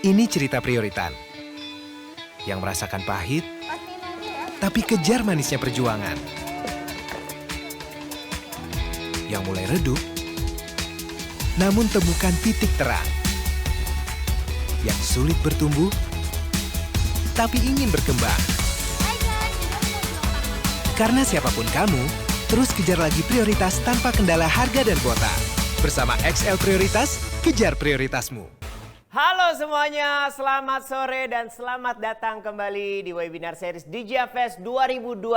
Ini cerita Prioritan yang merasakan pahit, tapi kejar manisnya perjuangan. Yang mulai redup, namun temukan titik terang. Yang sulit bertumbuh, tapi ingin berkembang. Karena siapapun kamu, terus kejar lagi prioritas tanpa kendala harga dan kuota. Bersama XL Prioritas, kejar prioritasmu. Halo semuanya, selamat sore dan selamat datang kembali di webinar series DJ Fest 2021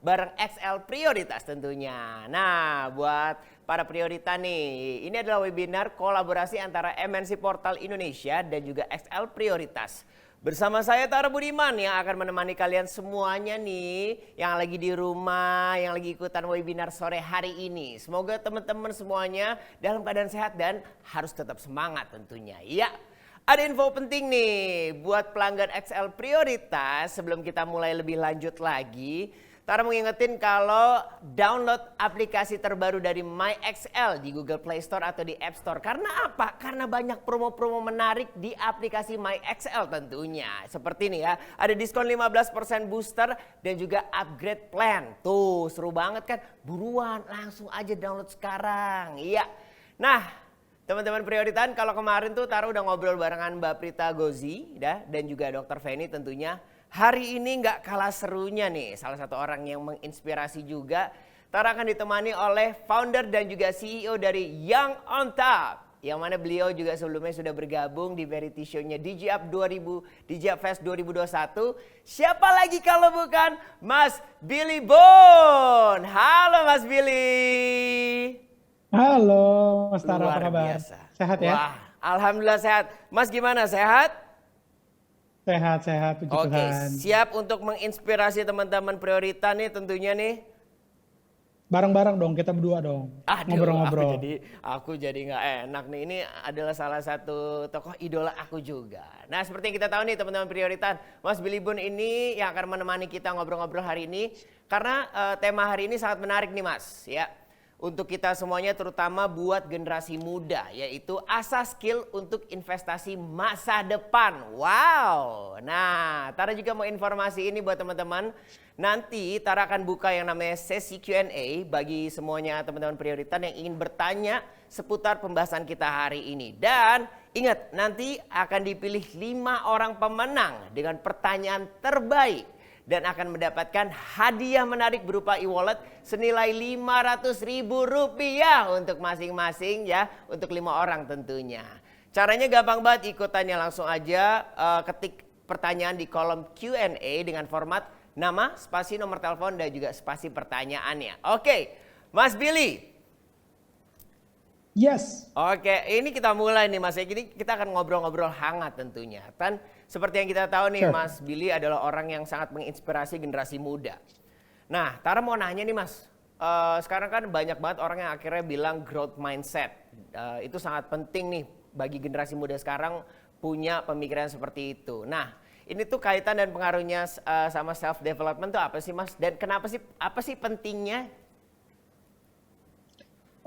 bareng XL Prioritas tentunya. Nah, buat para prioritas nih, ini adalah webinar kolaborasi antara MNC Portal Indonesia dan juga XL Prioritas. Bersama saya Tara Budiman yang akan menemani kalian semuanya nih yang lagi di rumah, yang lagi ikutan webinar sore hari ini. Semoga teman-teman semuanya dalam keadaan sehat dan harus tetap semangat tentunya. Ya, ada info penting nih buat pelanggan XL Prioritas sebelum kita mulai lebih lanjut lagi. Tara mau ngingetin kalau download aplikasi terbaru dari MyXL di Google Play Store atau di App Store. Karena apa? Karena banyak promo-promo menarik di aplikasi MyXL tentunya. Seperti ini ya, ada diskon 15% booster dan juga upgrade plan. Tuh seru banget kan? Buruan langsung aja download sekarang. Iya. Nah, teman-teman prioritas, kalau kemarin tuh Tara udah ngobrol barengan Mbak Prita Gozi dan juga Dr. Feni tentunya. Hari ini nggak kalah serunya nih, salah satu orang yang menginspirasi juga. Tara akan ditemani oleh founder dan juga CEO dari Young on Top. Yang mana beliau juga sebelumnya sudah bergabung di variety show-nya DJ Up Fest 2021. Siapa lagi kalau bukan Mas Billy Bon. Halo Mas Billy. Halo Mas Tara, Luar apa kabar? biasa. Sehat ya? Wah, alhamdulillah sehat. Mas gimana, sehat? Sehat, puji Oke, Tuhan. siap untuk menginspirasi teman-teman prioritas nih tentunya nih. Bareng-bareng dong, kita berdua dong. Aduh, Ngobrol-ngobrol. aku jadi nggak enak nih. Ini adalah salah satu tokoh idola aku juga. Nah, seperti yang kita tahu nih teman-teman prioritas, Mas Billy Bon ini yang akan menemani kita ngobrol-ngobrol hari ini. Karena tema hari ini sangat menarik nih Mas, ya. Untuk kita semuanya terutama buat generasi muda, yaitu asas skill untuk investasi masa depan. Wow. Nah, Tara juga mau informasi ini buat teman-teman. Nanti Tara akan buka yang namanya sesi Q&A bagi semuanya teman-teman prioritas yang ingin bertanya seputar pembahasan kita hari ini. Dan ingat, nanti akan dipilih 5 orang pemenang dengan pertanyaan terbaik. Dan akan mendapatkan hadiah menarik berupa e-wallet senilai Rp500.000 untuk masing-masing ya. Untuk 5 orang tentunya. Caranya gampang banget, ikutannya langsung aja ketik pertanyaan di kolom Q&A dengan format nama, spasi nomor telepon dan juga spasi pertanyaannya. Oke, Mas Billy. Yes. Oke, ini kita mulai nih Mas. Ini kita akan ngobrol-ngobrol hangat tentunya. Kan seperti yang kita tahu nih, Sure. Mas Billy adalah orang yang sangat menginspirasi generasi muda. Nah, Tara mau nanya nih Mas. Sekarang kan banyak banget orang yang akhirnya bilang growth mindset. Itu sangat penting nih bagi generasi muda sekarang punya pemikiran seperti itu. Nah, ini tuh kaitan dan pengaruhnya sama self development tuh apa sih Mas? Dan apa sih pentingnya?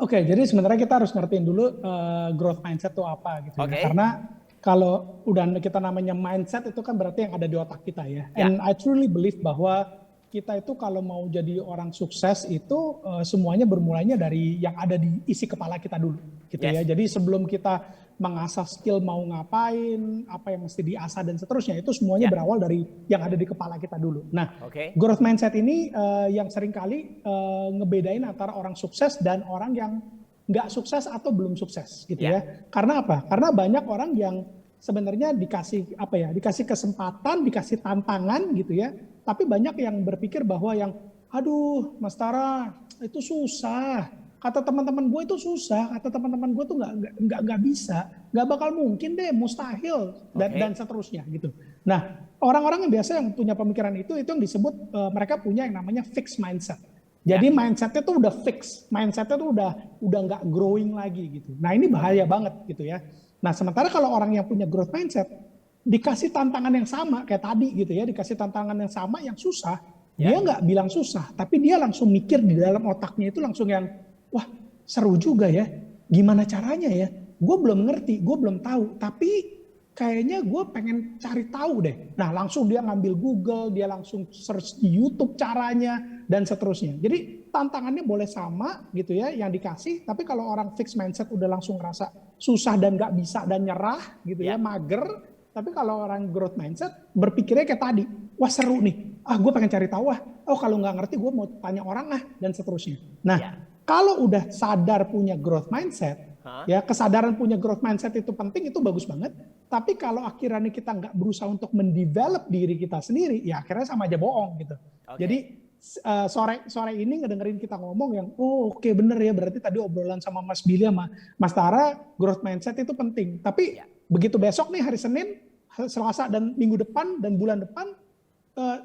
Oke, jadi sebenarnya kita harus ngertiin dulu growth mindset itu apa gitu Oke. ya. Karena kalau udah kita namanya mindset itu kan berarti yang ada di otak kita ya. And I truly believe bahwa kita itu kalau mau jadi orang sukses itu semuanya bermulainya dari yang ada di isi kepala kita dulu gitu ya. Jadi sebelum kita mengasah skill mau ngapain, apa yang mesti diasah dan seterusnya, itu semuanya berawal dari yang ada di kepala kita dulu. Nah, growth mindset ini yang seringkali ngebedain antara orang sukses dan orang yang nggak sukses atau belum sukses gitu ya. Karena apa? Karena banyak orang yang sebenarnya dikasih kesempatan, dikasih tantangan gitu ya. Tapi banyak yang berpikir bahwa yang aduh Mas Tara itu susah. Kata teman-teman gue itu susah, kata teman-teman gue tuh nggak bisa, nggak bakal mungkin deh, mustahil dan seterusnya gitu. Nah, orang-orang yang biasa yang punya pemikiran itu yang disebut mereka punya yang namanya fixed mindset. Jadi mindsetnya tuh udah fix, mindsetnya tuh udah nggak growing lagi gitu. Nah ini bahaya banget gitu ya. Nah sementara kalau orang yang punya growth mindset dikasih tantangan yang sama kayak tadi gitu ya, dikasih tantangan yang sama yang susah, dia nggak bilang susah, tapi dia langsung mikir di dalam otaknya itu langsung yang wah seru juga ya, gimana caranya ya? Gue belum ngerti, gue belum tahu, tapi kayaknya gue pengen cari tahu deh. Nah langsung dia ngambil Google, dia langsung search di YouTube caranya, dan seterusnya. Jadi tantangannya boleh sama gitu ya yang dikasih, tapi kalau orang fixed mindset udah langsung ngerasa susah dan nggak bisa dan nyerah gitu ya, mager. Tapi kalau orang growth mindset berpikirnya kayak tadi, wah seru nih, gue pengen cari tahu oh kalau nggak ngerti gue mau tanya orang dan seterusnya. Nah kalau udah sadar punya growth mindset, ya kesadaran punya growth mindset itu penting, itu bagus banget. Tapi kalau akhirnya kita nggak berusaha untuk mendevelop diri kita sendiri, ya akhirnya sama aja bohong gitu. Jadi sore ini ngedengerin kita ngomong yang oke, bener ya, berarti tadi obrolan sama Mas Billy sama Mas Tara, growth mindset itu penting. Tapi begitu besok nih hari Senin, Selasa dan minggu depan dan bulan depan,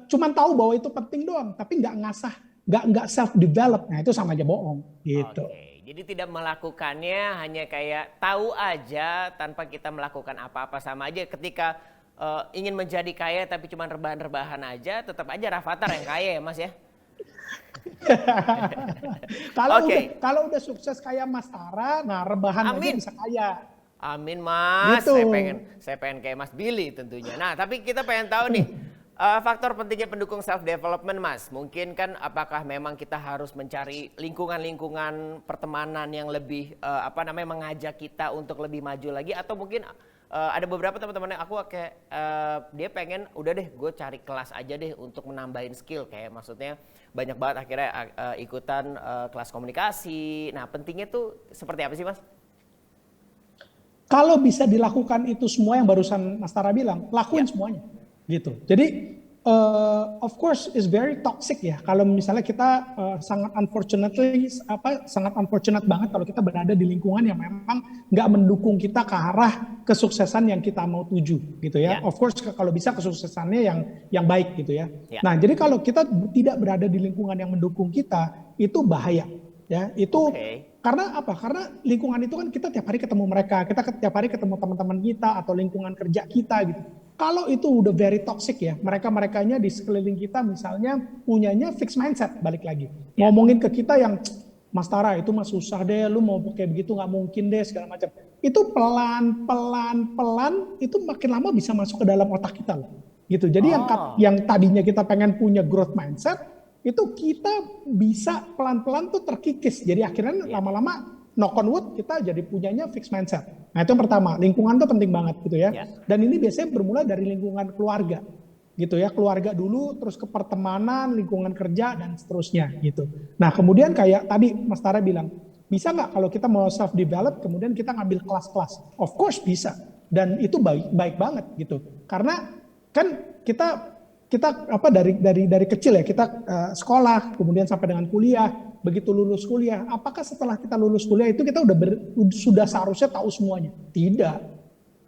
cuman tahu bahwa itu penting doang, tapi nggak ngasah, nggak self develop, nah itu sama aja bohong gitu. Jadi tidak melakukannya, hanya kayak tahu aja tanpa kita melakukan apa-apa, sama aja ketika ingin menjadi kaya tapi cuma rebahan-rebahan aja, tetap aja Rafathar yang kaya ya Mas ya. Kalau udah sukses kayak Mas Tara, nah rebahan aja bisa kaya. Amin Mas, gitu. saya pengen kayak Mas Billy tentunya. Nah tapi kita pengen tahu nih, faktor pentingnya pendukung self development Mas. Mungkin kan apakah memang kita harus mencari lingkungan-lingkungan pertemanan yang lebih mengajak kita untuk lebih maju lagi, atau mungkin ada beberapa teman-teman yang aku kayak dia pengen udah deh gue cari kelas aja deh untuk menambahin skill, kayak maksudnya banyak banget akhirnya ikutan kelas komunikasi. Nah pentingnya tuh seperti apa sih Mas? Kalau bisa dilakukan itu semua yang barusan Mas Tara bilang, lakuin semuanya gitu. Jadi of course is very toxic ya kalau misalnya kita sangat unfortunate banget kalau kita berada di lingkungan yang memang nggak mendukung kita ke arah kesuksesan yang kita mau tuju gitu ya. Of course kalau bisa kesuksesannya yang baik gitu ya. Nah jadi kalau kita tidak berada di lingkungan yang mendukung kita, itu bahaya ya. Itu karena apa? Karena lingkungan itu kan kita tiap hari ketemu mereka, kita tiap hari ketemu teman-teman kita atau lingkungan kerja kita gitu. Kalau itu udah very toxic ya, mereka-merekanya di sekeliling kita misalnya punyanya fixed mindset, balik lagi. Ngomongin ke kita yang, Mas Tara itu mah susah deh, lu mau kayak begitu nggak mungkin deh, segala macam. Itu pelan-pelan itu makin lama bisa masuk ke dalam otak kita loh. Gitu. Jadi yang tadinya kita pengen punya growth mindset, itu kita bisa pelan-pelan tuh terkikis. Jadi akhirnya lama-lama knock on wood kita jadi punyanya fixed mindset. Nah itu yang pertama, lingkungan tuh penting banget gitu ya. Dan ini biasanya bermula dari lingkungan keluarga gitu ya. Keluarga dulu, terus ke pertemanan, lingkungan kerja, dan seterusnya gitu. Nah kemudian kayak tadi Mas Tara bilang, bisa nggak kalau kita mau self develop kemudian kita ngambil kelas-kelas? Of course bisa. Dan itu baik banget gitu. Karena kan kita dari kecil ya kita sekolah kemudian sampai dengan kuliah, begitu lulus kuliah, apakah setelah kita lulus kuliah itu kita sudah seharusnya tahu semuanya? Tidak.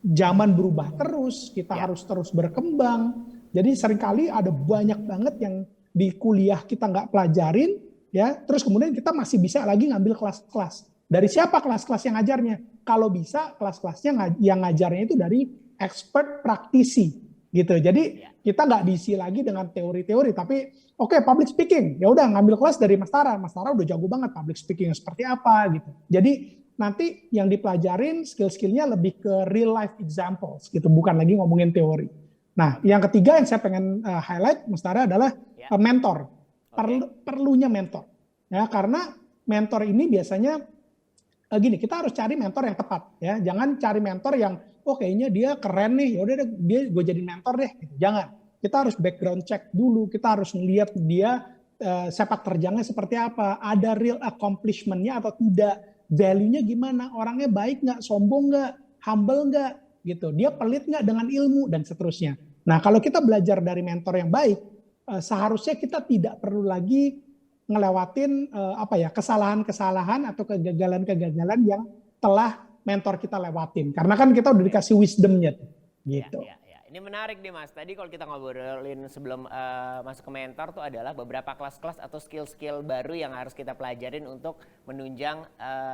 Zaman berubah terus, kita harus terus berkembang. Jadi seringkali ada banyak banget yang di kuliah kita nggak pelajarin ya, terus kemudian kita masih bisa lagi ngambil kelas-kelas. Dari siapa kelas-kelas yang ngajarnya? Kalau bisa kelas-kelasnya yang ngajarnya itu dari expert praktisi. Gitu. Jadi kita nggak diisi lagi dengan teori-teori, tapi public speaking, ya udah ngambil kelas dari Mas Tara. Mas Tara udah jago banget public speaking seperti apa gitu. Jadi nanti yang dipelajarin skill-skillnya lebih ke real life examples gitu, bukan lagi ngomongin teori. Nah, yang ketiga yang saya pengen highlight Mas Tara adalah mentor. Perlunya mentor. Ya, karena mentor ini biasanya gini, kita harus cari mentor yang tepat ya. Jangan cari mentor yang kayaknya dia keren nih, yaudah gue jadi mentor deh. Jangan. Kita harus background check dulu, kita harus melihat dia sepak terjangnya seperti apa, ada real accomplishment-nya atau tidak, value-nya gimana, orangnya baik nggak, sombong nggak, humble nggak, gitu. Dia pelit nggak dengan ilmu, dan seterusnya. Nah kalau kita belajar dari mentor yang baik, seharusnya kita tidak perlu lagi ngelewatin kesalahan-kesalahan atau kegagalan-kegagalan yang telah mentor kita lewatin, karena kan kita udah dikasih wisdomnya gitu. Ini menarik nih Mas. Tadi kalau kita ngobrolin sebelum masuk ke mentor tuh adalah beberapa kelas-kelas atau skill-skill baru yang harus kita pelajarin untuk menunjang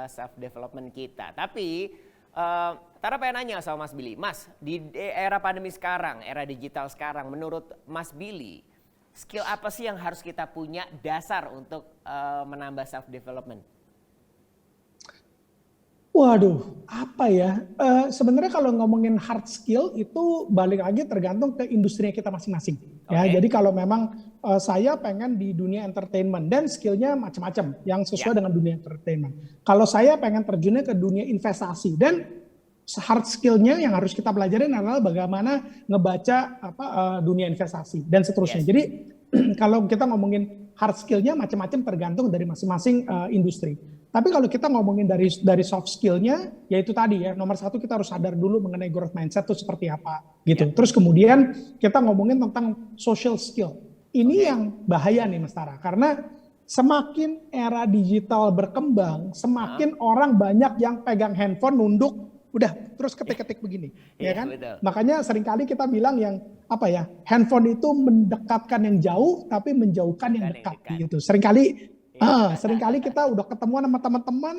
self development kita. Tapi Tara pengen nanya sama Mas Billy, Mas di era pandemi sekarang, era digital sekarang, menurut Mas Billy skill apa sih yang harus kita punya dasar untuk menambah self development? Waduh, Apa ya? Sebenarnya kalau ngomongin hard skill itu balik lagi tergantung ke industrinya kita masing-masing. Ya, Oke. jadi kalau memang saya pengen di dunia entertainment dan skillnya macam-macam yang sesuai Ya. dengan dunia entertainment. Kalau saya pengen terjunnya ke dunia investasi dan hard skillnya yang harus kita pelajarin adalah bagaimana ngebaca dunia investasi dan seterusnya. Yes. Jadi kalau kita ngomongin hard skillnya macam-macam tergantung dari masing-masing industri. Tapi kalau kita ngomongin dari soft skillnya, yaitu tadi ya, nomor satu kita harus sadar dulu mengenai growth mindset itu seperti apa, gitu. Terus kemudian kita ngomongin tentang social skill. Ini yang bahaya nih Mas Tara, karena semakin era digital berkembang, semakin orang banyak yang pegang handphone nunduk, udah terus ketik-ketik begini, ya kan? Betul. Makanya seringkali kita bilang yang apa ya, handphone itu mendekatkan yang jauh, tapi menjauhkan yang dekat, gitu. Seringkali kita udah ketemuan sama teman-teman,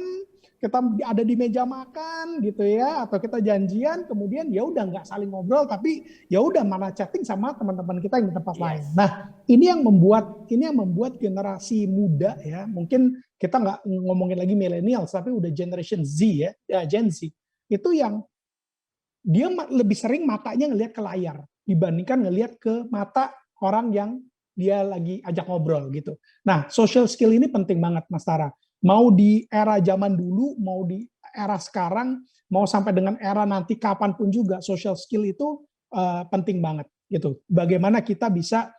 kita ada di meja makan gitu ya, atau kita janjian, kemudian ya udah nggak saling ngobrol, tapi ya udah malah chatting sama teman-teman kita yang di tempat lain. Nah, ini yang membuat generasi muda ya, mungkin kita nggak ngomongin lagi millennials, tapi udah generation Z ya, Gen Z, itu yang dia lebih sering matanya ngelihat ke layar dibandingkan ngelihat ke mata orang yang dia lagi ajak ngobrol gitu. Nah, social skill ini penting banget Mas Tara. Mau di era zaman dulu, mau di era sekarang, mau sampai dengan era nanti kapanpun juga, social skill itu penting banget gitu. Bagaimana kita bisa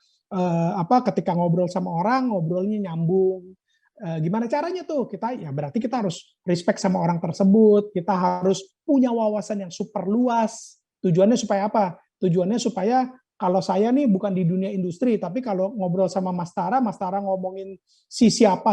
ketika ngobrol sama orang, ngobrolnya nyambung. Gimana caranya tuh? Berarti kita harus respect sama orang tersebut, kita harus punya wawasan yang super luas. Tujuannya supaya apa? Tujuannya supaya kalau saya nih bukan di dunia industri, tapi kalau ngobrol sama Mas Tara ngomongin si siapa,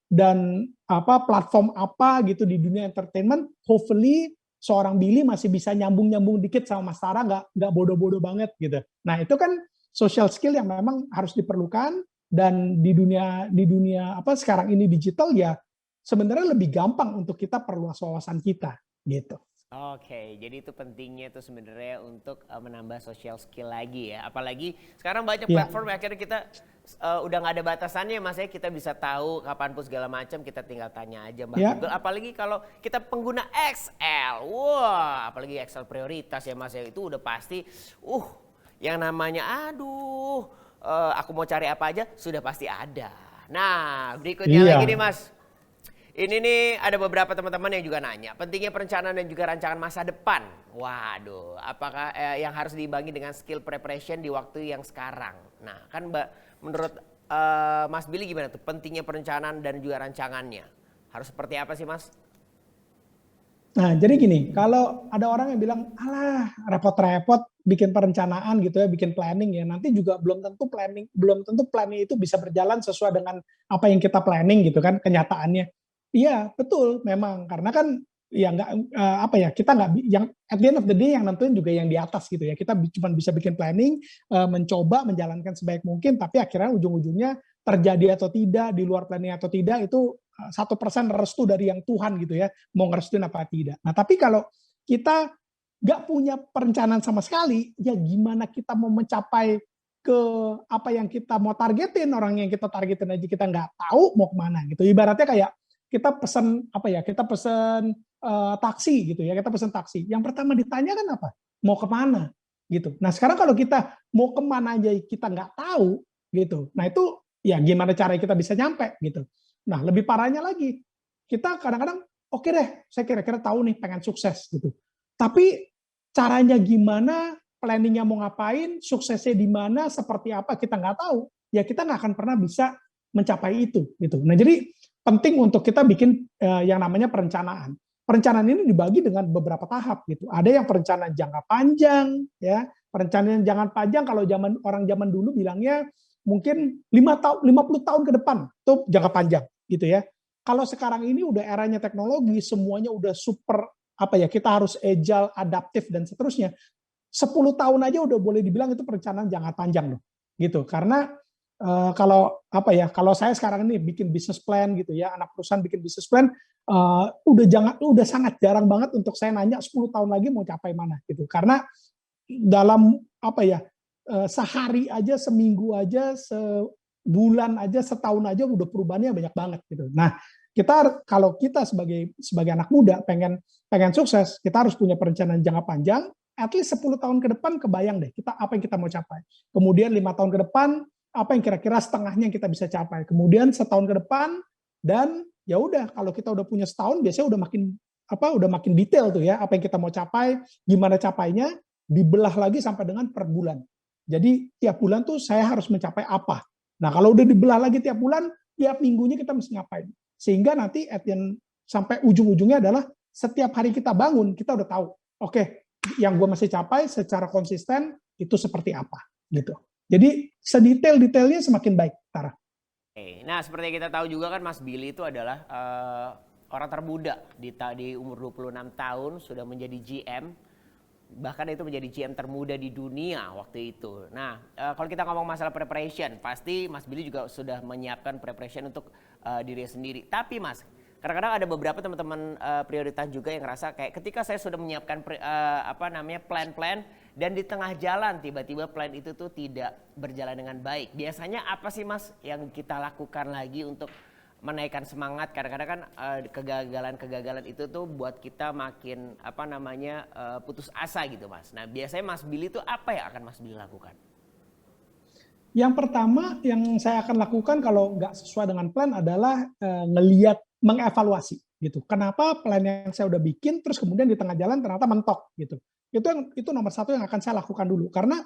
dan platform apa gitu di dunia entertainment, hopefully seorang Billy masih bisa nyambung dikit sama Mas Tara, nggak bodoh-bodoh banget gitu. Nah itu kan social skill yang memang harus diperlukan, dan di dunia sekarang ini digital ya sebenarnya lebih gampang untuk kita perluas wawasan kita gitu. Oke, jadi itu pentingnya itu sebenarnya untuk menambah social skill lagi ya. Apalagi sekarang banyak platform akhirnya kita udah nggak ada batasannya Mas ya, kita bisa tahu kapanpun segala macam, kita tinggal tanya aja Mbak Google. Apalagi kalau kita pengguna Excel, wah apalagi Excel prioritas ya Mas ya, itu udah pasti yang namanya aku mau cari apa aja sudah pasti ada. Nah berikutnya lagi nih Mas. Ini nih ada beberapa teman-teman yang juga nanya, pentingnya perencanaan dan juga rancangan masa depan. Waduh, apakah yang harus diimbangi dengan skill preparation di waktu yang sekarang? Nah kan menurut Mas Billy gimana tuh pentingnya perencanaan dan juga rancangannya? Harus seperti apa sih Mas? Nah jadi gini, kalau ada orang yang bilang, alah repot-repot bikin perencanaan gitu ya, bikin planning ya, nanti juga belum tentu planning itu bisa berjalan sesuai dengan apa yang kita planning gitu kan kenyataannya. Iya betul memang, karena kan ya kita nggak yang at the end of the day yang nentuin juga yang di atas gitu ya. Kita cuma bisa bikin planning, mencoba menjalankan sebaik mungkin, tapi akhirnya ujung-ujungnya terjadi atau tidak, di luar planning atau tidak, itu 1% restu dari yang Tuhan gitu ya, mau ngerestuin apa tidak. Nah tapi kalau kita nggak punya perencanaan sama sekali, ya gimana kita mau mencapai ke apa yang kita mau targetin, orang yang kita targetin aja kita nggak tahu mau kemana gitu. Ibaratnya kayak kita pesen taksi gitu ya, kita pesen taksi. Yang pertama ditanya kan apa? Mau kemana? Gitu. Nah sekarang kalau kita mau kemana aja kita nggak tahu gitu. Nah itu ya gimana cara kita bisa nyampe gitu. Nah lebih parahnya lagi, kita kadang-kadang oke deh, saya kira-kira tahu nih pengen sukses gitu. Tapi caranya gimana, planningnya mau ngapain, suksesnya di mana, seperti apa kita nggak tahu. Ya kita nggak akan pernah bisa mencapai itu gitu. Nah jadi penting untuk kita bikin yang namanya perencanaan. Perencanaan ini dibagi dengan beberapa tahap gitu. Ada yang perencanaan jangka panjang ya. Perencanaan jangka panjang kalau orang zaman dulu bilangnya mungkin 50 tahun ke depan itu jangka panjang gitu ya. Kalau sekarang ini udah eranya teknologi, semuanya udah super kita harus agile, adaptif dan seterusnya. 10 tahun aja udah boleh dibilang itu perencanaan jangka panjang loh. Gitu. Karena kalau saya sekarang ini bikin business plan gitu ya, anak perusahaan bikin business plan, udah sangat jarang banget untuk saya nanya 10 tahun lagi mau capai mana gitu. Karena dalam sehari aja, seminggu aja, sebulan aja, setahun aja udah perubahannya banyak banget gitu. Nah, Kalau kita sebagai anak muda pengen sukses, kita harus punya perencanaan jangka panjang, at least 10 tahun ke depan kebayang deh kita apa yang kita mau capai. Kemudian 5 tahun ke depan apa yang kira-kira setengahnya yang kita bisa capai. Kemudian setahun ke depan, dan ya udah kalau kita udah punya setahun biasanya udah makin detail tuh ya apa yang kita mau capai, gimana capainya, dibelah lagi sampai dengan per bulan. Jadi tiap bulan tuh saya harus mencapai apa. Nah kalau udah dibelah lagi tiap bulan, tiap minggunya kita mesti ngapain. Sehingga nanti sampai ujung-ujungnya adalah setiap hari kita bangun, kita udah tahu, oke, yang gue masih capai secara konsisten itu seperti apa gitu. Jadi sedetail-detailnya semakin baik, Tara. Nah, seperti yang kita tahu juga kan Mas Billy itu adalah orang termuda di umur 26 tahun sudah menjadi GM. Bahkan itu menjadi GM termuda di dunia waktu itu. Nah, kalau kita ngomong masalah preparation, pasti Mas Billy juga sudah menyiapkan preparation untuk dirinya sendiri. Tapi Mas, kadang-kadang ada beberapa teman-teman prioritas juga yang ngerasa kayak ketika saya sudah menyiapkan plan-plan dan di tengah jalan tiba-tiba plan itu tuh tidak berjalan dengan baik. Biasanya apa sih Mas yang kita lakukan lagi untuk menaikkan semangat? Kadang-kadang kan kegagalan itu tuh buat kita makin putus asa gitu Mas. Nah biasanya Mas Billy itu apa yang akan Mas Billy lakukan? Yang pertama yang saya akan lakukan kalau nggak sesuai dengan plan adalah mengevaluasi gitu. Kenapa plan yang saya udah bikin terus kemudian di tengah jalan ternyata mentok gitu. Itu nomor satu yang akan saya lakukan dulu. Karena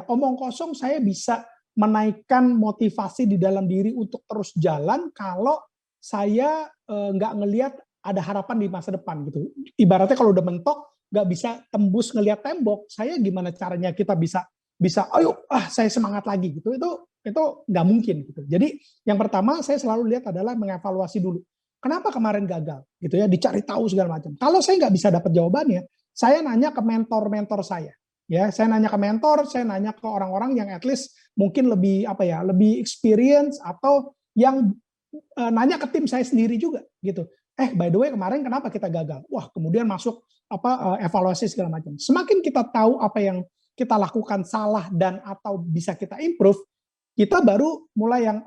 omong kosong saya bisa menaikkan motivasi di dalam diri untuk terus jalan kalau saya nggak ngelihat ada harapan di masa depan gitu. Ibaratnya kalau udah mentok nggak bisa tembus ngelihat tembok, saya gimana caranya kita bisa saya semangat lagi gitu. Itu nggak mungkin gitu. Jadi yang pertama saya selalu lihat adalah mengevaluasi dulu. Kenapa kemarin gagal gitu ya, dicari tahu segala macam. Kalau saya nggak bisa dapat jawabannya, saya nanya ke mentor-mentor saya. Ya, saya nanya ke mentor, saya nanya ke orang-orang yang at least mungkin lebih experience atau yang nanya ke tim saya sendiri juga gitu. By the way kemarin kenapa kita gagal? Wah, kemudian masuk evaluasi segala macam. Semakin kita tahu apa yang kita lakukan salah dan atau bisa kita improve, kita baru mulai yang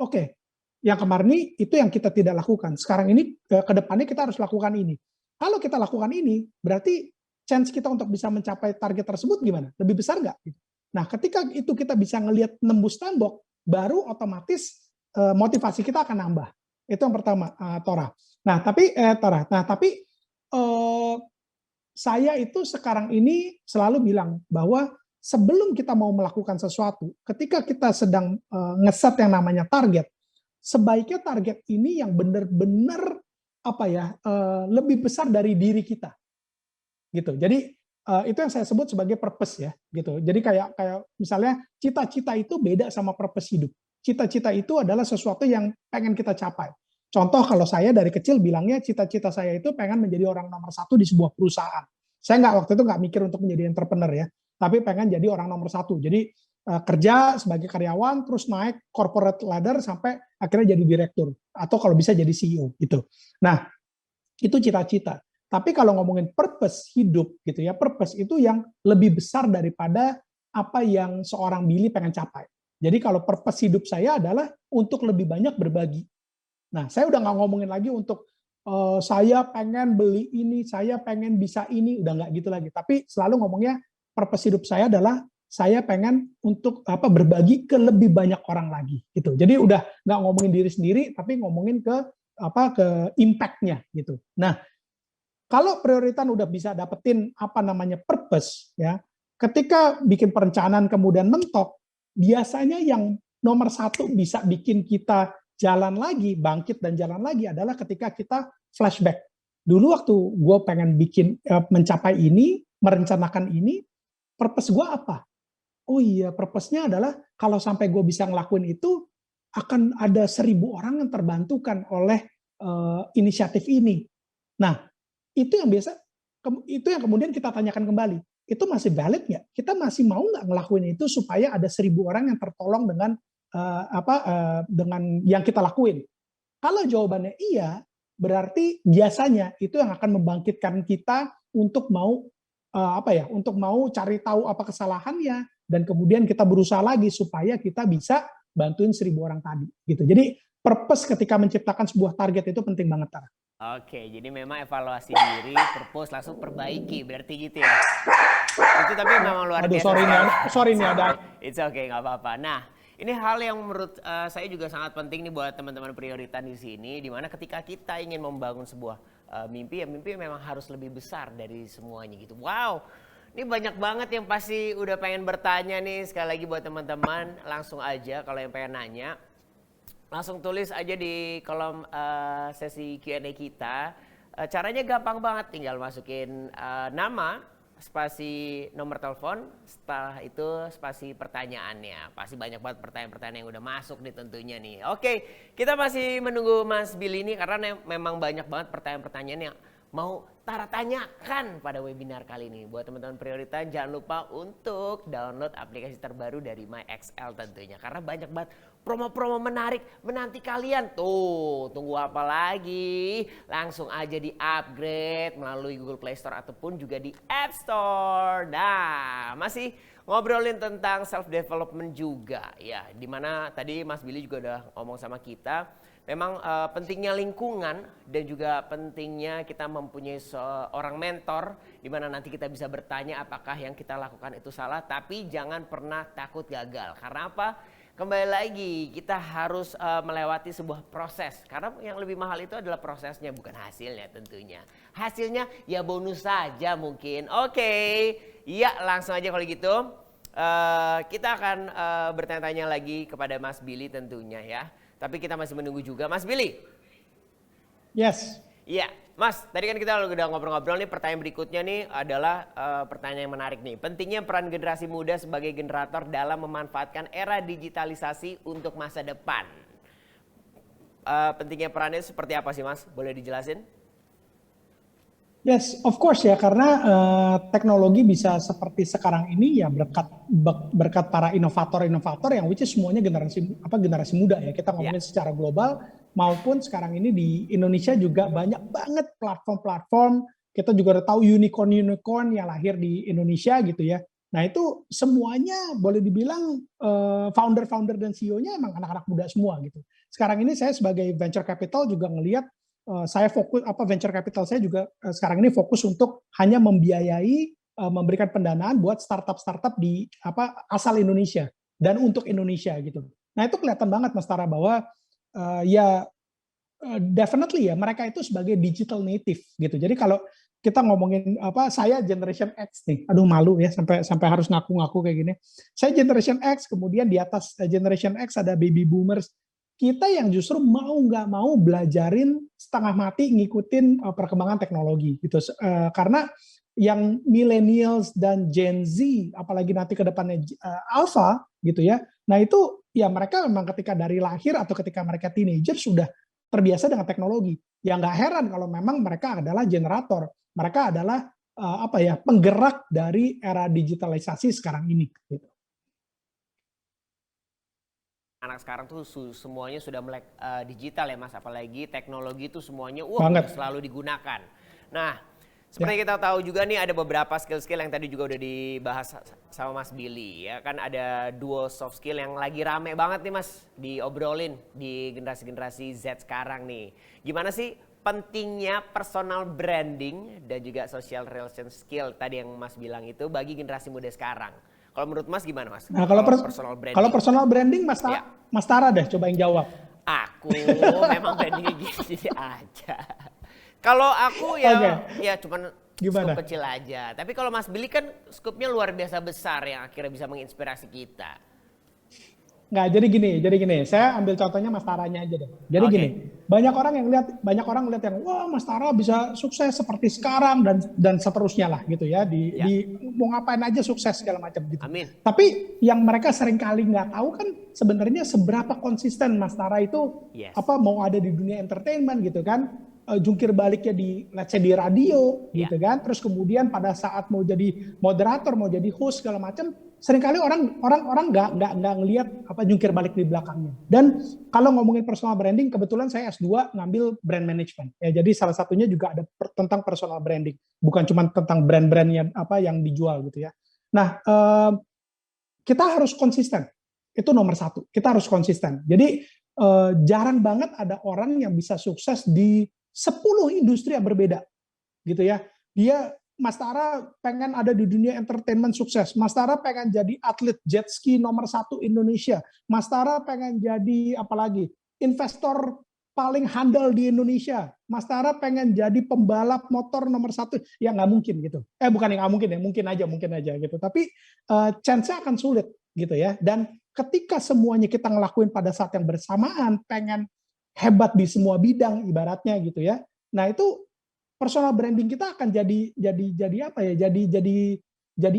yang kemarin ini itu yang kita tidak lakukan. Sekarang ini ke depannya kita harus lakukan ini. Kalau kita lakukan ini, berarti chance kita untuk bisa mencapai target tersebut gimana? Lebih besar nggak? Nah, ketika itu kita bisa ngelihat nembus tembok, baru otomatis motivasi kita akan nambah. Itu yang pertama, Tora. Nah, tapi saya itu sekarang ini selalu bilang bahwa sebelum kita mau melakukan sesuatu, ketika kita sedang ngeset yang namanya target, sebaiknya target ini yang benar-benar lebih besar dari diri kita. Gitu. Jadi itu yang saya sebut sebagai purpose ya, gitu. Jadi kayak misalnya cita-cita itu beda sama purpose hidup. Cita-cita itu adalah sesuatu yang pengen kita capai. Contoh kalau saya dari kecil bilangnya cita-cita saya itu pengen menjadi orang nomor 1 di sebuah perusahaan. Saya waktu itu nggak mikir untuk menjadi entrepreneur ya, tapi pengen jadi orang nomor 1. Jadi kerja sebagai karyawan, terus naik corporate ladder sampai akhirnya jadi direktur atau kalau bisa jadi CEO gitu. Nah itu cita-cita. Tapi kalau ngomongin purpose hidup gitu ya, purpose itu yang lebih besar daripada apa yang seorang Billy pengen capai. Jadi kalau purpose hidup saya adalah untuk lebih banyak berbagi. Nah, saya udah nggak ngomongin lagi untuk saya pengen beli ini, saya pengen bisa ini, udah nggak gitu lagi. Tapi selalu ngomongnya purpose hidup saya adalah saya pengen untuk berbagi ke lebih banyak orang lagi gitu. Jadi udah nggak ngomongin diri sendiri, tapi ngomongin ke impact-nya gitu. Nah, kalau prioritas udah bisa dapetin purpose ya, ketika bikin perencanaan kemudian mentok, biasanya yang nomor 1 bisa bikin kita jalan lagi, bangkit dan jalan lagi adalah ketika kita flashback. Dulu waktu gue pengen mencapai ini, merencanakan ini, purpose gue apa? Oh iya, purpose-nya adalah kalau sampai gue bisa ngelakuin itu, akan ada 1.000 orang yang terbantukan oleh inisiatif ini. Nah, itu yang kemudian kita tanyakan kembali. Itu masih valid nggak? Kita masih mau nggak ngelakuin itu supaya ada 1.000 orang yang tertolong dengan dengan yang kita lakuin? Kalau jawabannya iya, berarti biasanya itu yang akan membangkitkan kita untuk mau untuk mau cari tahu apa kesalahannya dan kemudian kita berusaha lagi supaya kita bisa bantuin 1.000 orang tadi gitu. Jadi purpose ketika menciptakan sebuah target itu penting banget, Tara. Oke, jadi memang evaluasi diri, purpose langsung perbaiki, berarti gitu ya. Itu tapi memang luar biasa. Sorry nih ada. It's okay, nggak apa-apa. Nah, ini hal yang menurut saya juga sangat penting nih buat teman-teman prioritas di sini, dimana ketika kita ingin membangun sebuah mimpi, ya mimpi memang harus lebih besar dari semuanya gitu. Wow, ini banyak banget yang pasti udah pengen bertanya nih. Sekali lagi buat teman-teman, langsung aja kalau yang pengen nanya. Langsung tulis aja di kolom sesi Q&A kita. Caranya gampang banget, tinggal masukin nama, spasi nomor telepon, setelah itu spasi pertanyaannya. Pasti banyak banget pertanyaan-pertanyaan yang udah masuk nih tentunya nih. Oke, kita masih menunggu Mas Billy nih karena memang banyak banget pertanyaan-pertanyaan yang mau Tara tanyakan pada webinar kali ini. Buat teman-teman prioritas jangan lupa untuk download aplikasi terbaru dari MyXL tentunya. Karena banyak banget promo-promo menarik menanti kalian. Tuh, tunggu apa lagi? Langsung aja di-upgrade melalui Google Play Store ataupun juga di App Store. Nah, masih ngobrolin tentang self-development juga ya. Dimana tadi Mas Billy juga udah ngomong sama kita. Memang pentingnya lingkungan dan juga pentingnya kita mempunyai seorang mentor di mana nanti kita bisa bertanya apakah yang kita lakukan itu salah, tapi jangan pernah takut gagal. Karena apa? Kembali lagi kita harus melewati sebuah proses. Karena yang lebih mahal itu adalah prosesnya bukan hasilnya tentunya. Hasilnya ya bonus saja mungkin. Oke, ya langsung aja kalau gitu. Kita akan bertanya-tanya lagi kepada Mas Billy tentunya ya. Tapi kita masih menunggu juga. Mas Billy. Yes. Iya, Mas. Tadi kan kita udah ngobrol-ngobrol nih. Pertanyaan berikutnya nih adalah pertanyaan yang menarik nih. Pentingnya peran generasi muda sebagai generator dalam memanfaatkan era digitalisasi untuk masa depan. Pentingnya perannya seperti apa sih, Mas? Boleh dijelasin? Yes, of course ya, karena teknologi bisa seperti sekarang ini ya berkat para inovator-inovator yang which is semuanya generasi muda ya. Kita ngomongin secara global maupun sekarang ini di Indonesia juga banyak banget platform-platform. Kita juga udah tahu unicorn yang lahir di Indonesia gitu ya. Nah itu semuanya boleh dibilang founder-founder dan CEO-nya emang anak-anak muda semua gitu. Sekarang ini saya sebagai venture capital juga ngelihat saya fokus venture capital saya juga sekarang ini fokus untuk hanya membiayai memberikan pendanaan buat startup di asal Indonesia dan untuk Indonesia gitu. Nah itu kelihatan banget Mas Tara bahwa definitely ya mereka itu sebagai digital native gitu. Jadi kalau kita ngomongin saya generation X nih, aduh malu ya sampai harus ngaku-ngaku kayak gini. Saya generation X, kemudian di atas generation X ada baby boomers. Kita yang justru mau nggak mau belajarin setengah mati ngikutin perkembangan teknologi gitu. Karena yang millennials dan Gen Z, apalagi nanti ke depannya Alpha gitu ya. Nah itu ya mereka memang ketika dari lahir atau ketika mereka teenager sudah terbiasa dengan teknologi. Ya nggak heran kalau memang mereka adalah generator. Mereka adalah penggerak dari era digitalisasi sekarang ini gitu. Anak sekarang tuh semuanya sudah melek digital ya Mas, apalagi teknologi itu semuanya selalu digunakan. Nah, seperti kita tahu juga nih ada beberapa skill-skill yang tadi juga udah dibahas sama Mas Billy ya kan, ada duo soft skill yang lagi rame banget nih Mas diobrolin di generasi-generasi Z sekarang nih. Gimana sih pentingnya personal branding dan juga social relation skill tadi yang Mas bilang itu bagi generasi muda sekarang? Kalau menurut Mas gimana Mas? Nah, kalau personal branding Mas Tara deh coba yang jawab. Aku memang brandingnya gini aja. Kalau aku ya cuman skup kecil aja. Tapi kalau Mas Billy kan skupnya luar biasa besar yang akhirnya bisa menginspirasi kita. Nggak, jadi gini. Saya ambil contohnya Mas Taranya aja deh. Jadi gini, banyak orang lihat yang wah Mas Tara bisa sukses seperti sekarang dan seterusnya lah gitu ya. Di mau ngapain aja sukses segala macam gitu. Amin. Tapi yang mereka seringkali nggak tahu kan sebenarnya seberapa konsisten Mas Tara itu mau ada di dunia entertainment gitu kan. Jungkir baliknya di let's say di radio gitu kan. Terus kemudian pada saat mau jadi moderator, mau jadi host segala macam, seringkali orang nggak ngelihat jungkir balik di belakangnya. Dan kalau ngomongin personal branding, kebetulan saya S2 ngambil brand management. Ya, jadi salah satunya juga ada tentang personal branding, bukan cuma tentang brand-brandnya yang dijual gitu ya. Nah, kita harus konsisten. Itu nomor satu. Kita harus konsisten. Jadi jarang banget ada orang yang bisa sukses di 10 industri yang berbeda, gitu ya. Mas Tara pengen ada di dunia entertainment sukses. Mas Tara pengen jadi atlet jet ski nomor 1 Indonesia. Mas Tara pengen jadi apalagi investor paling handal di Indonesia. Mas Tara pengen jadi pembalap motor nomor 1. Ya nggak mungkin gitu. Bukan yang nggak mungkin ya, mungkin aja gitu. Tapi chance-nya akan sulit gitu ya. Dan ketika semuanya kita ngelakuin pada saat yang bersamaan, pengen hebat di semua bidang ibaratnya gitu ya. Nah itu personal branding kita akan jadi apa ya? Jadi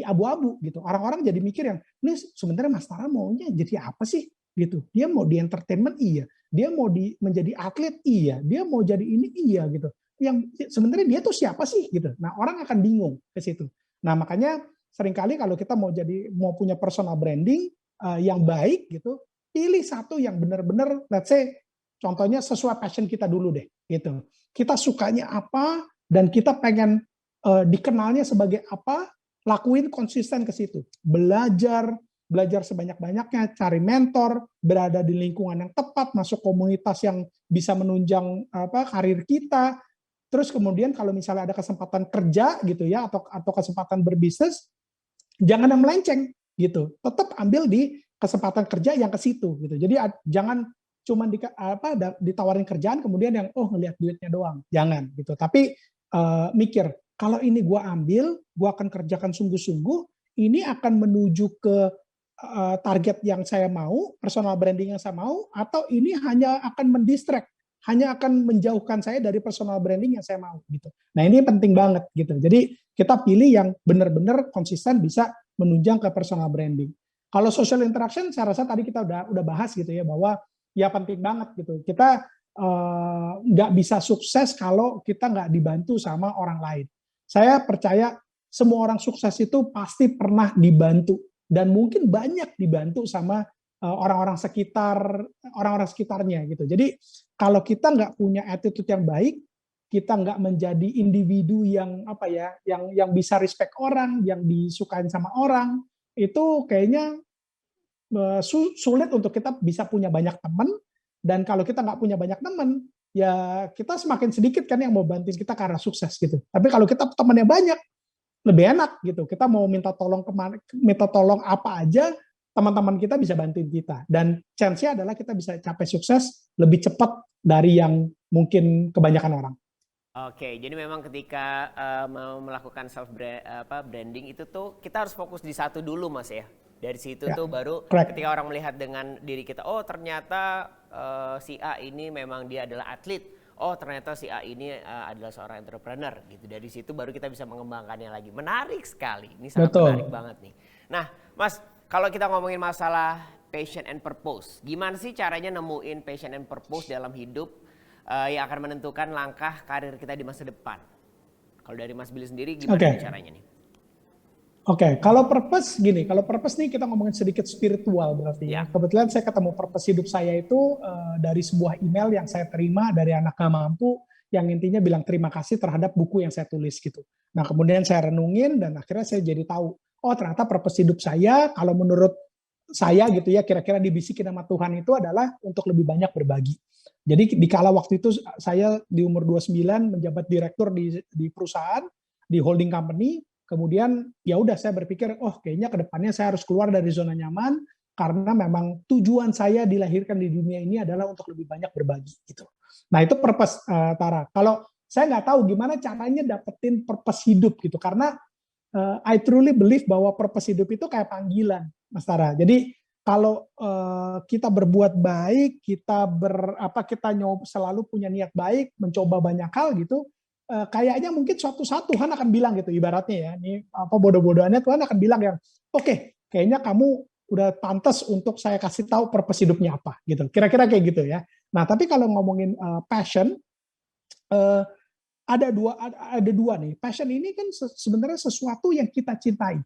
abu-abu gitu. Orang-orang jadi mikir yang ini sebenarnya Mas Tara maunya jadi apa sih gitu. Dia mau di entertainment iya, dia mau menjadi atlet iya, dia mau jadi ini iya gitu. Yang sebenarnya dia tuh siapa sih gitu. Nah, orang akan bingung ke situ. Nah, makanya seringkali kalau kita mau punya personal branding yang baik gitu, pilih satu yang benar-benar let's say contohnya sesuai passion kita dulu deh, gitu. Kita sukanya apa dan kita pengen dikenalnya sebagai apa, lakuin konsisten ke situ. Belajar sebanyak-banyaknya, cari mentor, berada di lingkungan yang tepat, masuk komunitas yang bisa menunjang karir kita. Terus kemudian kalau misalnya ada kesempatan kerja gitu ya atau kesempatan berbisnis, jangan yang melenceng gitu. Tetap ambil di kesempatan kerja yang ke situ gitu. Jadi jangan cuma ditawarin kerjaan kemudian yang ngelihat duitnya doang, jangan gitu. Tapi mikir kalau ini gue ambil, gue akan kerjakan sungguh-sungguh, ini akan menuju ke target yang saya mau, personal branding yang saya mau, atau ini hanya akan mendistract, hanya akan menjauhkan saya dari personal branding yang saya mau gitu. Nah ini penting banget gitu. Jadi kita pilih yang benar-benar konsisten bisa menunjang ke personal branding. Kalau social interaction, saya rasa tadi kita udah bahas gitu ya bahwa ya penting banget gitu. Kita nggak bisa sukses kalau kita nggak dibantu sama orang lain. Saya percaya semua orang sukses itu pasti pernah dibantu dan mungkin banyak dibantu sama orang-orang sekitarnya gitu. Jadi kalau kita nggak punya attitude yang baik, kita nggak menjadi individu yang yang bisa respect orang, yang disukain sama orang, itu kayaknya sulit untuk kita bisa punya banyak teman. Dan kalau kita nggak punya banyak teman, ya kita semakin sedikit kan yang mau bantuin kita karena sukses gitu. Tapi kalau kita temannya banyak, lebih enak gitu. Kita mau minta tolong apa aja, teman-teman kita bisa bantuin kita. Dan chance-nya adalah kita bisa capai sukses lebih cepat dari yang mungkin kebanyakan orang. Oke, jadi memang ketika mau melakukan branding itu tuh kita harus fokus di satu dulu Mas ya. Dari situ tuh baru ketika orang melihat dengan diri kita, oh ternyata si A ini memang dia adalah atlet. Oh ternyata si A ini adalah seorang entrepreneur gitu. Dari situ baru kita bisa mengembangkannya lagi. Menarik sekali. Ini sangat menarik banget nih. Nah, Mas, kalau kita ngomongin masalah passion and purpose, gimana sih caranya nemuin passion and purpose dalam hidup yang akan menentukan langkah karir kita di masa depan? Kalau dari Mas Billy sendiri gimana caranya nih? Oke, kalau purpose nih kita ngomongin sedikit spiritual berarti ya. Kebetulan saya ketemu purpose hidup saya itu dari sebuah email yang saya terima dari anak gak mampu yang intinya bilang terima kasih terhadap buku yang saya tulis gitu. Nah kemudian saya renungin dan akhirnya saya jadi tahu, oh ternyata purpose hidup saya kalau menurut saya gitu ya kira-kira dibisikin sama Tuhan itu adalah untuk lebih banyak berbagi. Jadi di kala waktu itu saya di umur 29 menjabat direktur di perusahaan, di holding company. Kemudian ya udah saya berpikir, oh kayaknya kedepannya saya harus keluar dari zona nyaman karena memang tujuan saya dilahirkan di dunia ini adalah untuk lebih banyak berbagi gitu. Nah itu purpose Tara. Kalau saya nggak tahu gimana caranya dapetin purpose hidup gitu karena I truly believe bahwa purpose hidup itu kayak panggilan, Mas Tara. Jadi kalau kita berbuat baik, kita selalu punya niat baik, mencoba banyak hal gitu. Kayaknya mungkin suatu saat Tuhan akan bilang gitu ibaratnya ya ini bodoh-bodohannya Tuhan akan bilang yang oke, kayaknya kamu udah pantas untuk saya kasih tahu purpose hidupnya apa gitu kira-kira kayak gitu ya. Nah tapi kalau ngomongin passion ada dua nih. Passion ini kan sebenarnya sesuatu yang kita cintai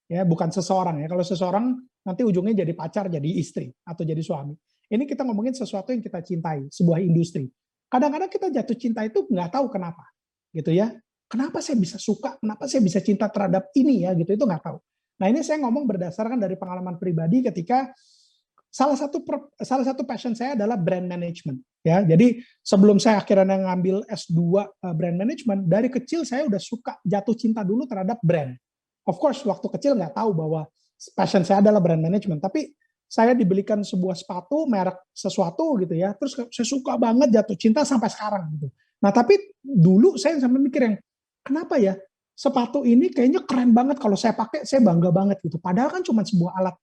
ya bukan seseorang ya. Kalau seseorang nanti ujungnya jadi pacar, jadi istri atau jadi suami. Ini kita ngomongin sesuatu yang kita cintai, sebuah industri. Kadang-kadang kita jatuh cinta itu nggak tahu kenapa, gitu ya. Kenapa saya bisa suka, kenapa saya bisa cinta terhadap ini ya, gitu itu nggak tahu. Nah ini saya ngomong berdasarkan dari pengalaman pribadi ketika salah satu passion saya adalah brand management. Ya, jadi sebelum saya akhirnya ngambil S2 brand management, dari kecil saya udah suka jatuh cinta dulu terhadap brand. Of course, waktu kecil nggak tahu bahwa passion saya adalah brand management, tapi saya dibelikan sebuah sepatu merek sesuatu gitu ya, terus saya suka banget jatuh cinta sampai sekarang gitu. Nah, tapi dulu saya sampai mikir yang kenapa ya sepatu ini kayaknya keren banget kalau saya pakai, saya bangga banget gitu. Padahal kan cuma sebuah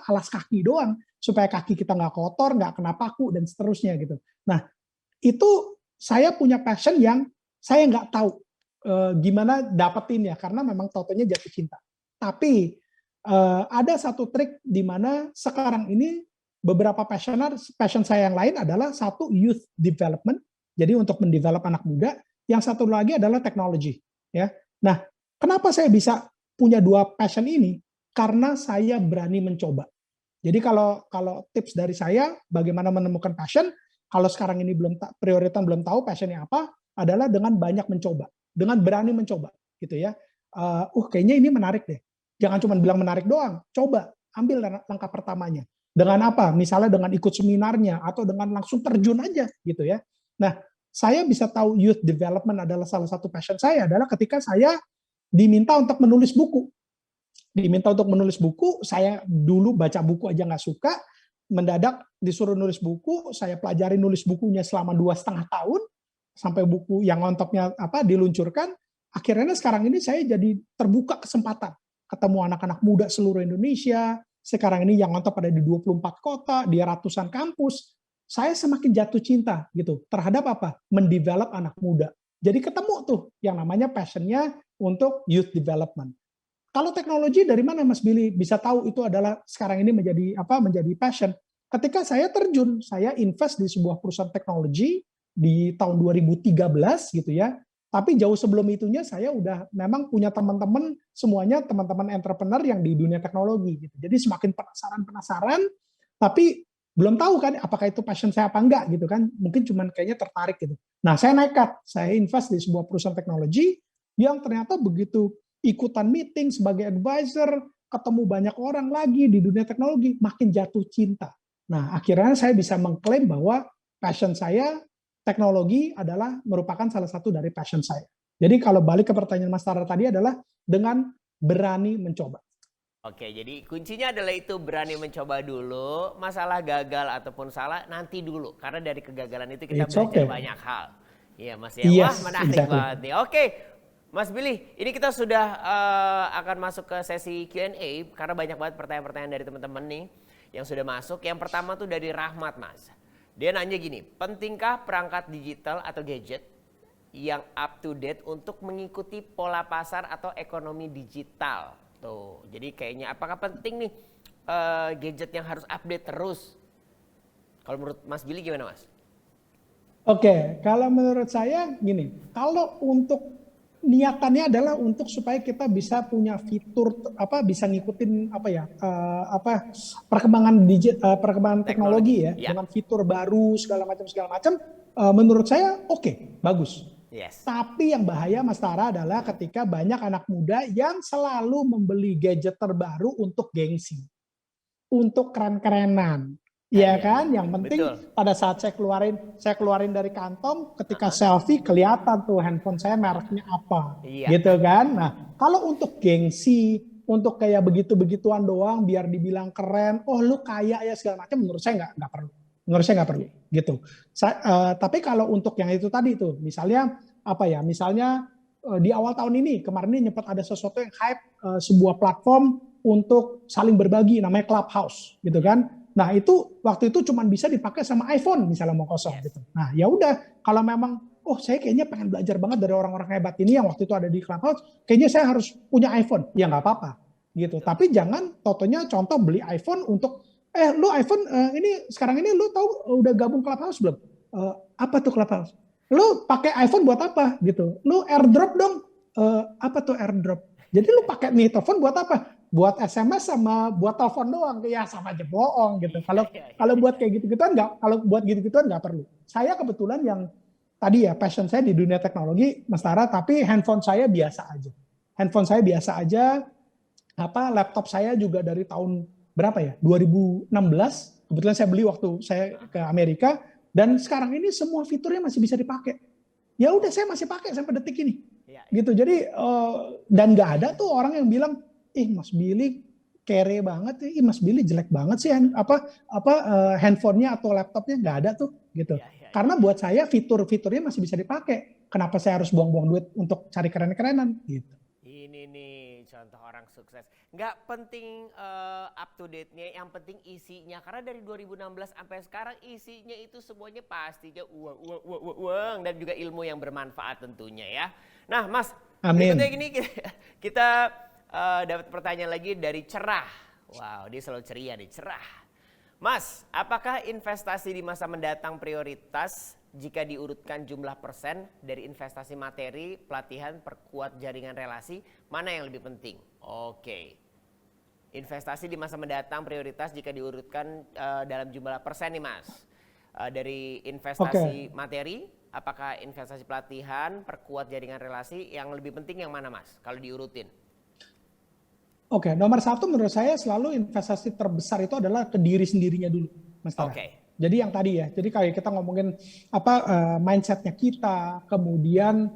alas kaki doang supaya kaki kita nggak kotor, nggak kena paku dan seterusnya gitu. Nah, itu saya punya passion yang saya nggak tahu gimana dapetinnya karena memang tautannya jatuh cinta. Tapi ada satu trik di mana sekarang ini beberapa passion saya yang lain adalah satu youth development, jadi untuk mendevelop anak muda. Yang satu lagi adalah teknologi. Ya, nah kenapa saya bisa punya dua passion ini? Karena saya berani mencoba. Jadi kalau tips dari saya bagaimana menemukan passion, kalau sekarang ini prioritas belum tahu passionnya apa, adalah dengan banyak mencoba, dengan berani mencoba, gitu ya. Kayaknya ini menarik deh. Jangan cuma bilang menarik doang, coba ambil langkah pertamanya. Dengan apa? Misalnya dengan ikut seminarnya atau dengan langsung terjun aja, gitu ya. Nah, saya bisa tahu youth development adalah salah satu passion saya adalah ketika saya diminta untuk menulis buku. Saya dulu baca buku aja nggak suka, mendadak disuruh nulis buku, saya pelajari nulis bukunya selama 2,5 tahun, sampai buku yang ontoknya diluncurkan, akhirnya sekarang ini saya jadi terbuka kesempatan, ketemu anak-anak muda seluruh Indonesia, sekarang ini yang ontop ada di 24 kota, di ratusan kampus, saya semakin jatuh cinta gitu terhadap apa? Mendevelop anak muda. Jadi ketemu tuh yang namanya passionnya untuk youth development. Kalau teknologi dari mana Mas Billy bisa tahu itu adalah sekarang ini menjadi passion? Ketika saya terjun, saya invest di sebuah perusahaan teknologi di tahun 2013 gitu ya. Tapi jauh sebelum itunya saya udah memang punya teman-teman semuanya teman-teman entrepreneur yang di dunia teknologi gitu. Jadi semakin penasaran, tapi belum tahu kan apakah itu passion saya apa enggak gitu kan. Mungkin cuman kayaknya tertarik gitu. Nah, saya nekat, saya invest di sebuah perusahaan teknologi yang ternyata begitu ikutan meeting sebagai advisor, ketemu banyak orang lagi di dunia teknologi, makin jatuh cinta. Nah, akhirnya saya bisa mengklaim bahwa passion saya, teknologi adalah merupakan salah satu dari passion saya. Jadi kalau balik ke pertanyaan Mas Tara tadi adalah dengan berani mencoba. Oke, jadi kuncinya adalah itu berani mencoba dulu, masalah gagal ataupun salah nanti dulu. Karena dari kegagalan itu kita belajar banyak hal. Iya Mas ya, wah menarik banget nih. Oke, Mas Billy, ini kita sudah akan masuk ke sesi Q&A karena banyak banget pertanyaan-pertanyaan dari teman-teman nih yang sudah masuk. Yang pertama tuh dari Rahmat Mas. Dia nanya gini, pentingkah perangkat digital atau gadget yang up to date untuk mengikuti pola pasar atau ekonomi digital? Tuh, jadi kayaknya apakah penting nih gadget yang harus update terus? Kalau menurut Mas Billy gimana Mas? Oke, kalau menurut saya gini, kalau untuk niatannya adalah untuk supaya kita bisa punya fitur bisa ngikutin perkembangan teknologi ya dengan fitur baru segala macam menurut saya oke, bagus. Yes. Tapi yang bahaya Mas Tara adalah ketika banyak anak muda yang selalu membeli gadget terbaru untuk gengsi, untuk keren-kerenan. Iya kan, yang penting pada saat saya keluarin dari kantong, ketika selfie kelihatan tuh handphone saya mereknya apa, gitu kan. Nah, kalau untuk gengsi, untuk kayak begitu-begituan doang, biar dibilang keren, oh lu kaya ya segala macam, menurut saya nggak perlu. Menurut saya nggak perlu, gitu. Tapi kalau untuk yang itu tadi tuh, misalnya di awal tahun ini, kemarin ini nyempet ada sesuatu yang hype, sebuah platform untuk saling berbagi, namanya Clubhouse, gitu kan. Nah itu waktu itu cuma bisa dipakai sama iPhone misalnya mau kosong gitu. Nah ya udah kalau memang saya kayaknya pengen belajar banget dari orang-orang hebat ini yang waktu itu ada di Clubhouse, kayaknya saya harus punya iPhone. Ya nggak apa-apa gitu. Tapi jangan contohnya beli iPhone untuk lu iPhone ini sekarang ini lu tahu udah gabung Clubhouse belum? Apa tuh Clubhouse? Lu pakai iPhone buat apa gitu? Lu AirDrop dong. Apa tuh AirDrop? Jadi lu pakai nih telepon buat apa? Buat SMS sama buat telepon doang, ya sama aja bohong gitu. Kalau buat kayak gitu-gituan nggak perlu. Saya kebetulan yang tadi ya passion saya di dunia teknologi, Mas Tara, tapi handphone saya biasa aja. Laptop saya juga dari tahun berapa ya? 2016 Kebetulan saya beli waktu saya ke Amerika, dan sekarang ini semua fiturnya masih bisa dipakai. Ya udah, saya masih pakai sampai detik ini. Ya, ya. Gitu. Jadi dan nggak ada tuh orang yang bilang, Mas Billy kere banget, Mas Billy jelek banget sih handphonenya atau laptopnya, nggak ada tuh gitu. Karena buat saya fitur-fiturnya masih bisa dipakai. Kenapa saya harus buang-buang duit untuk cari keren-kerenan gitu. Ini nih contoh orang sukses. Nggak penting up to date-nya, yang penting isinya. Karena dari 2016 sampai sekarang isinya itu semuanya pastinya uang dan juga ilmu yang bermanfaat tentunya ya. Nah Mas, Amin. berikutnya ini kita dapat pertanyaan lagi dari Cerah. Wow, dia selalu ceria nih, Cerah. Mas, apakah investasi di masa mendatang prioritas jika diurutkan jumlah persen dari investasi materi, pelatihan, perkuat jaringan relasi, mana yang lebih penting? Oke. Investasi di masa mendatang prioritas jika diurutkan dalam jumlah persen nih Mas. Dari investasi materi, apakah investasi pelatihan, perkuat jaringan relasi, yang lebih penting yang mana Mas kalau diurutin? Oke, nomor satu menurut saya selalu investasi terbesar itu adalah ke diri sendirinya dulu, Mas Tara. Jadi yang tadi ya, jadi kayak kita ngomongin mindsetnya kita, kemudian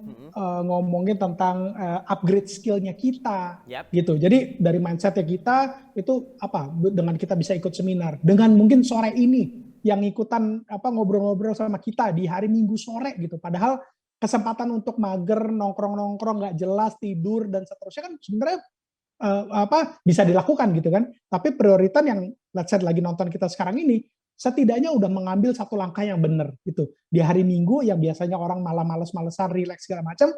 ngomongin tentang upgrade skillnya kita, gitu. Jadi dari mindsetnya kita itu dengan kita bisa ikut seminar, dengan mungkin sore ini yang ikutan ngobrol-ngobrol sama kita di hari Minggu sore gitu. Padahal kesempatan untuk mager, nongkrong-nongkrong nggak jelas, tidur dan seterusnya kan sebenarnya bisa dilakukan gitu kan. Tapi prioritas yang let's say lagi nonton kita sekarang ini, setidaknya udah mengambil satu langkah yang benar gitu. Di hari Minggu yang biasanya orang malah males-malesan, relax segala macam,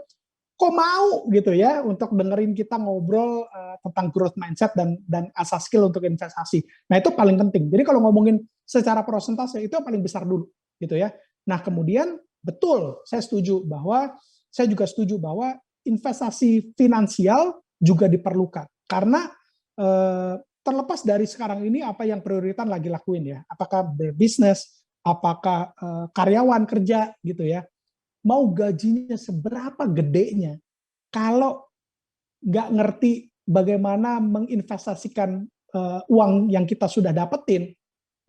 kok mau gitu ya untuk dengerin kita ngobrol tentang growth mindset dan asas skill untuk investasi. Nah itu paling penting. Jadi kalau ngomongin secara persentase itu yang paling besar dulu gitu ya. Nah kemudian betul, saya juga setuju bahwa investasi finansial juga diperlukan. Karena terlepas dari sekarang ini apa yang prioritas lagi lakuin ya, apakah berbisnis, apakah karyawan kerja gitu ya, mau gajinya seberapa gedenya, kalau nggak ngerti bagaimana menginvestasikan uang yang kita sudah dapetin,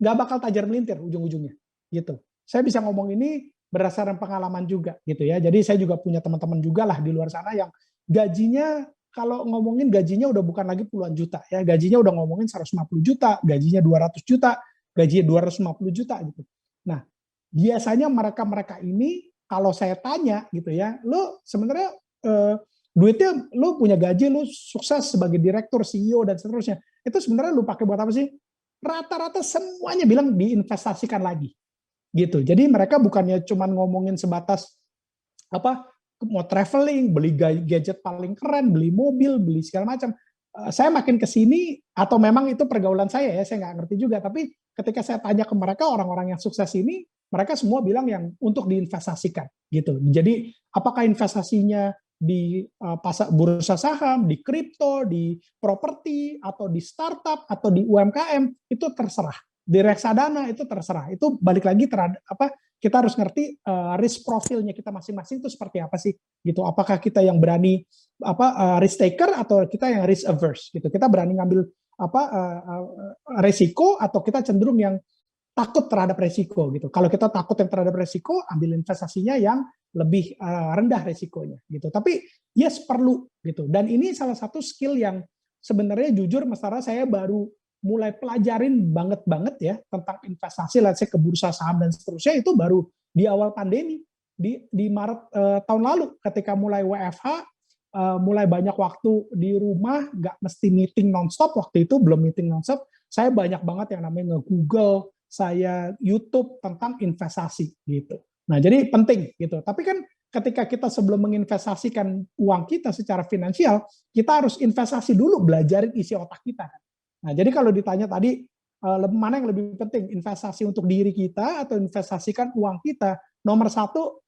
nggak bakal tajar melintir ujung-ujungnya gitu. Saya bisa ngomong ini berdasarkan pengalaman juga gitu ya. Jadi saya juga punya teman-teman juga lah di luar sana yang gajinya, kalau ngomongin gajinya udah bukan lagi puluhan juta ya, gajinya udah ngomongin 150 juta, gajinya 200 juta, gajinya 250 juta gitu. Nah, biasanya mereka-mereka ini kalau saya tanya gitu ya, lo sebenarnya duitnya lo punya gaji, lo sukses sebagai direktur, CEO dan seterusnya, itu sebenarnya lo pakai buat apa sih? Rata-rata semuanya bilang diinvestasikan lagi gitu. Jadi mereka bukannya cuman ngomongin sebatas mau traveling, beli gadget paling keren, beli mobil, beli segala macam. Saya makin ke sini, atau memang itu pergaulan saya ya, saya nggak ngerti juga. Tapi ketika saya tanya ke mereka, orang-orang yang sukses ini, mereka semua bilang yang untuk diinvestasikan gitu. Jadi apakah investasinya di pasar bursa saham, di kripto, di properti, atau di startup, atau di UMKM, itu terserah. Di reksadana itu terserah. Itu balik lagi terhadap kita harus ngerti risk profilnya kita masing-masing itu seperti apa sih gitu. Apakah kita yang berani risk taker atau kita yang risk averse gitu. Kita berani ngambil resiko atau kita cenderung yang takut terhadap resiko gitu. Kalau kita takut yang terhadap resiko, ambil investasinya yang lebih rendah resikonya gitu. Tapi yes, perlu gitu. Dan ini salah satu skill yang sebenarnya jujur Mas Tara, saya baru mulai pelajarin banget ya tentang investasi, let's say ke bursa saham dan seterusnya, itu baru di awal pandemi di Maret tahun lalu ketika mulai WFH, mulai banyak waktu di rumah, nggak mesti meeting nonstop. Waktu itu belum meeting nonstop, saya banyak banget yang namanya nge-Google, saya YouTube tentang investasi gitu. Nah jadi penting gitu. Tapi kan ketika kita sebelum menginvestasikan uang kita secara finansial, kita harus investasi dulu, belajarin isi otak kita kan. Nah, jadi kalau ditanya tadi, mana yang lebih penting, investasi untuk diri kita atau investasikan uang kita? Nomor satu,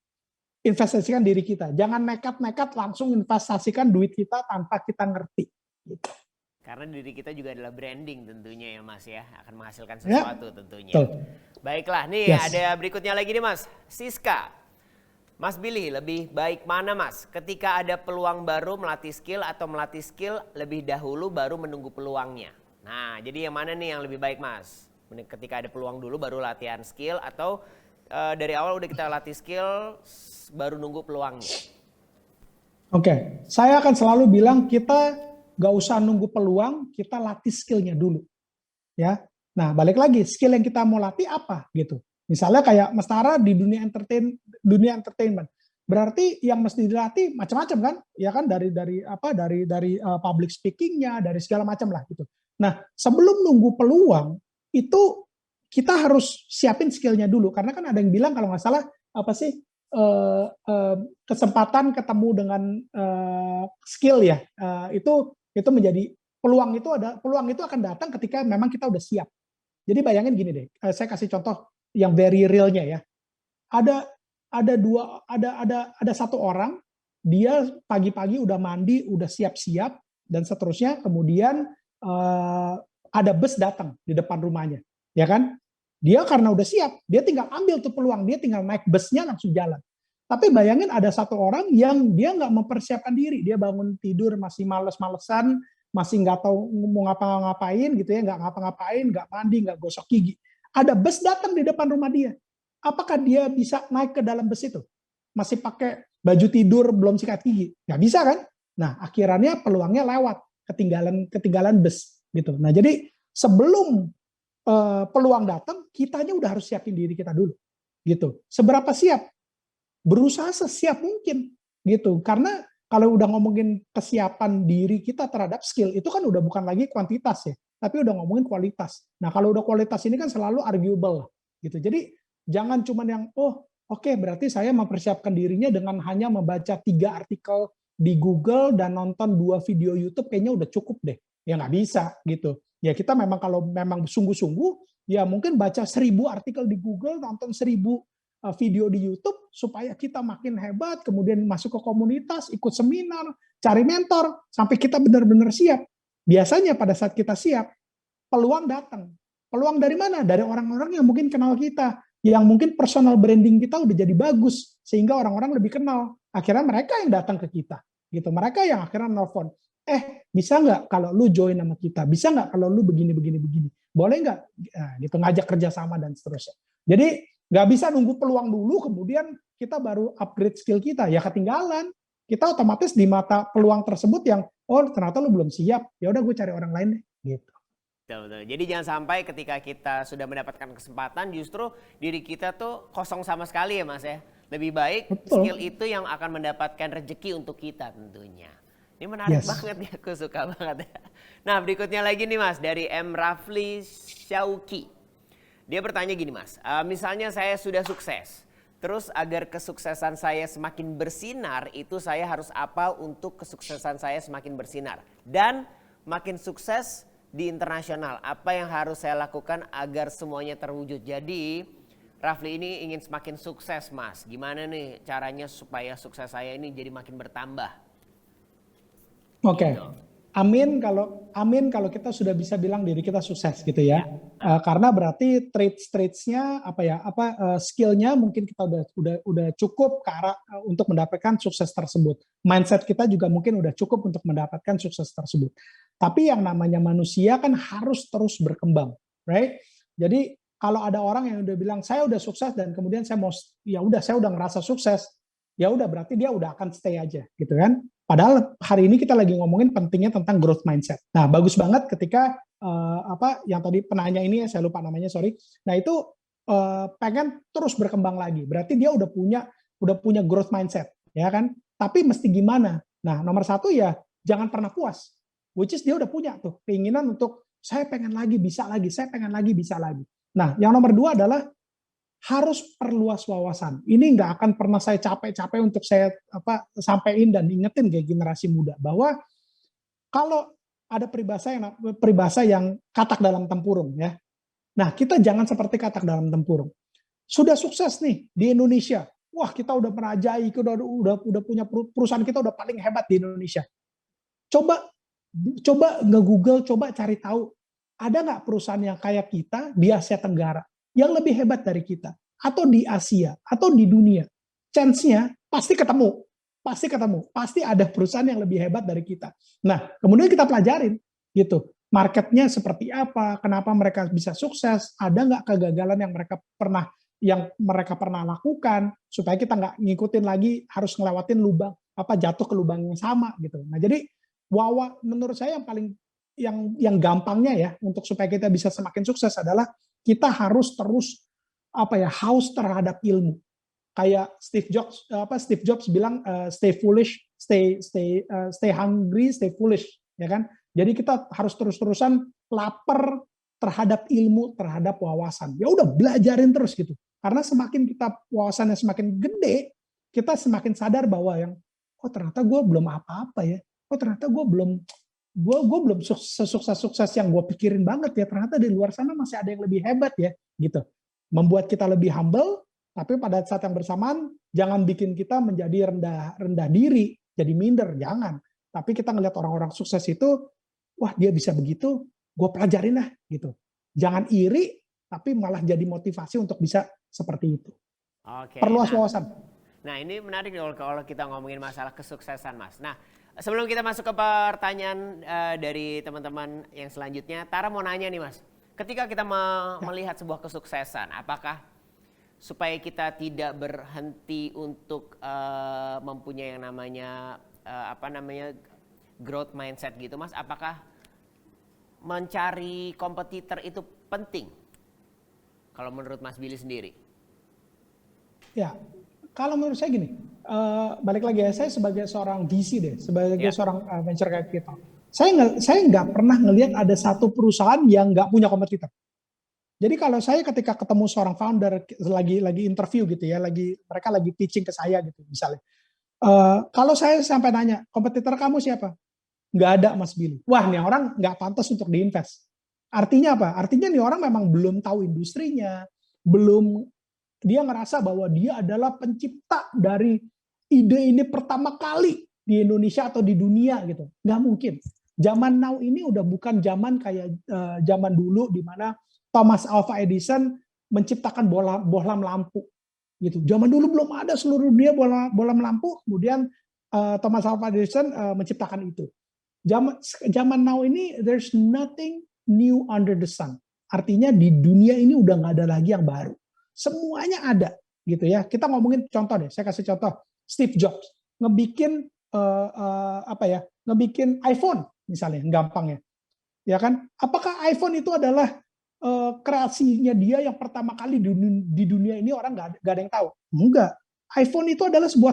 investasikan diri kita. Jangan nekat-nekat langsung investasikan duit kita tanpa kita ngerti. Gitu. Karena diri kita juga adalah branding tentunya ya Mas ya, akan menghasilkan sesuatu tentunya. Betul. Baiklah, nih ada berikutnya lagi nih Mas, Siska. Mas Billy, lebih baik mana Mas? Ketika ada peluang baru melatih skill atau melatih skill lebih dahulu baru menunggu peluangnya? Nah, jadi yang mana nih yang lebih baik Mas? Ketika ada peluang dulu baru latihan skill, atau dari awal udah kita latih skill baru nunggu peluangnya? Oke, saya akan selalu bilang kita gak usah nunggu peluang, kita latih skillnya dulu. Ya, nah balik lagi, skill yang kita mau latih apa gitu. Misalnya kayak Mas Tara di dunia entertainment. Berarti yang mesti dilatih macam-macam kan? Ya kan dari public speakingnya, dari segala macam lah gitu. Nah, sebelum nunggu peluang itu kita harus siapin skillnya dulu, karena kan ada yang bilang kalau nggak salah apa sih kesempatan ketemu dengan skill ya, itu menjadi peluang itu akan datang ketika memang kita udah siap. Jadi bayangin gini deh, saya kasih contoh yang very realnya ya. Ada satu orang, dia pagi-pagi udah mandi, udah siap-siap dan seterusnya, kemudian ada bus datang di depan rumahnya, ya kan? Dia karena udah siap, dia tinggal ambil tuh peluang, dia tinggal naik busnya langsung jalan. Tapi bayangin ada satu orang yang dia nggak mempersiapkan diri, dia bangun tidur masih males-malesan, masih nggak tahu mau ngapa-ngapain gitu ya, nggak ngapa-ngapain, nggak mandi, nggak gosok gigi. Ada bus datang di depan rumah dia. Apakah dia bisa naik ke dalam bus itu? Masih pakai baju tidur, belum sikat gigi? Nggak bisa kan? Nah, akhirnya peluangnya lewat, ketinggalan bus gitu. Nah, jadi sebelum peluang datang, kitanya udah harus siapin diri kita dulu gitu. Seberapa siap? Berusaha sesiap mungkin gitu. Karena kalau udah ngomongin kesiapan diri kita terhadap skill, itu kan udah bukan lagi kuantitas ya, tapi udah ngomongin kualitas. Nah, kalau udah kualitas ini kan selalu arguable gitu. Jadi jangan cuman yang oke, berarti saya mempersiapkan dirinya dengan hanya membaca 3 artikel di Google dan nonton 2 video YouTube kayaknya udah cukup deh. Ya nggak bisa gitu. Ya kita memang kalau memang sungguh-sungguh ya mungkin baca 1000 artikel di Google, nonton 1000 video di YouTube supaya kita makin hebat, kemudian masuk ke komunitas, ikut seminar, cari mentor, sampai kita benar-benar siap. Biasanya pada saat kita siap, peluang datang. Peluang dari mana? Dari orang-orang yang mungkin kenal kita, yang mungkin personal branding kita udah jadi bagus, sehingga orang-orang lebih kenal. Akhirnya mereka yang datang ke kita. Gitu. Mereka yang akhirnya nelfon, bisa nggak kalau lu join sama kita? Bisa nggak kalau lu begini? Boleh nggak? Nah, gitu, ngajak kerjasama dan seterusnya. Jadi nggak bisa nunggu peluang dulu, kemudian kita baru upgrade skill kita, ya ketinggalan. Kita otomatis di mata peluang tersebut yang, ternyata lu belum siap, ya udah gue cari orang lain deh, gitu. Betul. Jadi jangan sampai ketika kita sudah mendapatkan kesempatan, justru diri kita tuh kosong sama sekali ya Mas ya. Lebih baik skill itu yang akan mendapatkan rezeki untuk kita tentunya. Ini menarik banget ya, aku suka banget ya. Nah berikutnya lagi nih Mas, dari M. Rafli Syauki. Dia bertanya gini Mas, misalnya saya sudah sukses, terus agar kesuksesan saya semakin bersinar, itu saya harus apa untuk kesuksesan saya semakin bersinar? Dan makin sukses di internasional, apa yang harus saya lakukan agar semuanya terwujud? Jadi Rafli ini ingin semakin sukses Mas, gimana nih caranya supaya sukses saya ini jadi makin bertambah? Oke. Amin kalau kita sudah bisa bilang diri kita sukses gitu ya. Karena berarti traits-nya skillnya mungkin kita udah cukup ke arah untuk mendapatkan sukses tersebut. Mindset kita juga mungkin udah cukup untuk mendapatkan sukses tersebut. Tapi yang namanya manusia kan harus terus berkembang, right? Jadi kalau ada orang yang udah bilang saya udah sukses dan kemudian saya udah ngerasa sukses, ya udah berarti dia udah akan stay aja gitu kan. Padahal hari ini kita lagi ngomongin pentingnya tentang growth mindset. Nah, bagus banget ketika yang tadi penanya ini, saya lupa namanya, sorry. Nah, itu pengen terus berkembang lagi. Berarti dia udah punya growth mindset, ya kan? Tapi mesti gimana? Nah, nomor 1 ya jangan pernah puas. Which is dia udah punya tuh keinginan untuk saya pengen lagi, bisa lagi, saya pengen lagi, bisa lagi. Nah, yang nomor 2 adalah harus perluas wawasan. Ini nggak akan pernah saya capek-capek untuk saya sampaikan dan ingetin kayak generasi muda bahwa kalau ada peribahasa yang katak dalam tempurung ya. Nah, kita jangan seperti katak dalam tempurung. Sudah sukses nih di Indonesia. Wah, kita udah merajai, kita udah punya perusahaan, kita udah paling hebat di Indonesia. Coba nge-Google, coba cari tahu ada nggak perusahaan yang kayak kita di Asia Tenggara yang lebih hebat dari kita, atau di Asia, atau di dunia. Chance-nya pasti ketemu, pasti ada perusahaan yang lebih hebat dari kita. Nah, kemudian kita pelajarin, gitu. marketnya seperti apa, kenapa mereka bisa sukses, ada nggak kegagalan yang mereka pernah lakukan, supaya kita nggak ngikutin lagi harus ngelewatin lubang, jatuh ke lubang yang sama gitu. Nah jadi menurut saya yang paling yang gampangnya ya untuk supaya kita bisa semakin sukses adalah kita harus terus haus terhadap ilmu. Kayak Steve Jobs bilang stay foolish, stay hungry, stay foolish, ya kan? Jadi kita harus terus-terusan lapar terhadap ilmu, terhadap wawasan. Ya udah belajarin terus gitu. Karena semakin kita wawasannya semakin gede, kita semakin sadar bahwa ternyata gue belum apa-apa ya. Ternyata gue belum sesukses yang gue pikirin banget ya. Ternyata di luar sana masih ada yang lebih hebat ya, gitu. Membuat kita lebih humble, tapi pada saat yang bersamaan jangan bikin kita menjadi rendah diri, jadi minder, jangan. Tapi kita ngelihat orang-orang sukses itu, wah dia bisa begitu, gue pelajarin lah gitu. Jangan iri, tapi malah jadi motivasi untuk bisa seperti itu. Oke, Perluas wawasan. Nah ini menarik kalau kita ngomongin masalah kesuksesan, Mas. Nah sebelum kita masuk ke pertanyaan dari teman-teman yang selanjutnya, Tara mau nanya nih Mas. Ketika kita melihat sebuah kesuksesan, apakah supaya kita tidak berhenti untuk mempunyai yang namanya growth mindset gitu Mas, apakah mencari kompetitor itu penting? Kalau menurut Mas Billy sendiri? Ya, kalau menurut saya gini, balik lagi ya, saya sebagai seorang VC sebagai seorang venture capital, saya nggak pernah ngelihat ada satu perusahaan yang nggak punya kompetitor. Jadi kalau saya ketika ketemu seorang founder lagi interview gitu ya, mereka lagi pitching ke saya gitu misalnya, kalau saya sampai nanya kompetitor kamu siapa? Nggak ada Mas Billy. Wah nih orang nggak pantas untuk diinvest. Artinya apa? Artinya nih orang memang belum tahu industrinya, dia ngerasa bahwa dia adalah pencipta dari ide ini pertama kali di Indonesia atau di dunia gitu. Nggak mungkin. Zaman now ini udah bukan zaman kayak zaman dulu di mana Thomas Alva Edison menciptakan bohlam lampu gitu. Zaman dulu belum ada seluruh dunia bohlam lampu, kemudian Thomas Alva Edison menciptakan itu. Zaman now ini there's nothing new under the sun. Artinya di dunia ini udah nggak ada lagi yang baru. Semuanya ada gitu ya. Kita ngomongin contoh deh. Saya kasih contoh Steve Jobs ngebikin ngebikin iPhone misalnya, gampang ya. Ya kan? Apakah iPhone itu adalah kreasinya dia yang pertama kali di dunia ini orang nggak ada yang tahu? Enggak. iPhone itu adalah sebuah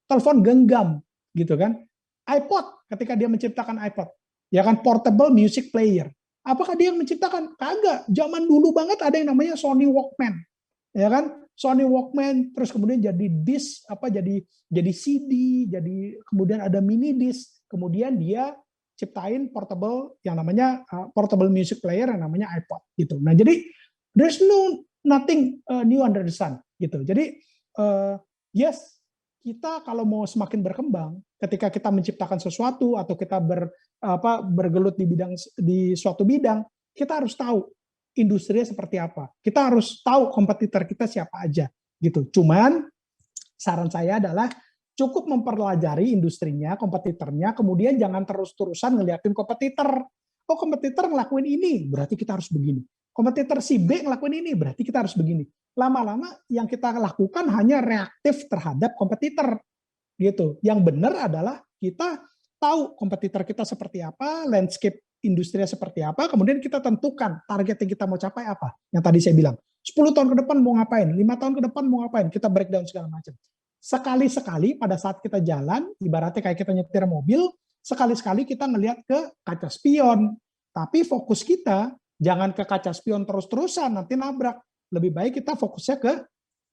telepon genggam gitu kan. iPod, ketika dia menciptakan iPod, ya kan, portable music player. Apakah dia yang menciptakan? Kagak. Zaman dulu banget ada yang namanya Sony Walkman, ya kan? Sony Walkman, terus kemudian jadi disc, jadi CD, jadi kemudian ada mini disc, kemudian dia ciptain portable yang namanya portable music player yang namanya iPod gitu. Nah jadi there's nothing new under the sun gitu. Jadi yes, kita kalau mau semakin berkembang, ketika kita menciptakan sesuatu atau kita bergelut di suatu bidang, kita harus tahu industrinya seperti apa. Kita harus tahu kompetitor kita siapa aja gitu. Cuman saran saya adalah cukup mempelajari industrinya, kompetitornya, kemudian jangan terus-terusan ngeliatin kompetitor. Oh, kompetitor ngelakuin ini, berarti kita harus begini. Kompetitor si B ngelakuin ini, berarti kita harus begini. Lama-lama yang kita lakukan hanya reaktif terhadap kompetitor gitu. Yang benar adalah kita tahu kompetitor kita seperti apa, landscape industrinya seperti apa, kemudian kita tentukan target yang kita mau capai apa. Yang tadi saya bilang, 10 tahun ke depan mau ngapain, 5 tahun ke depan mau ngapain, kita breakdown segala macam. Sekali-sekali pada saat kita jalan, ibaratnya kayak kita nyetir mobil, sekali-sekali kita ngelihat ke kaca spion. Tapi fokus kita jangan ke kaca spion terus-terusan, nanti nabrak. Lebih baik kita fokusnya ke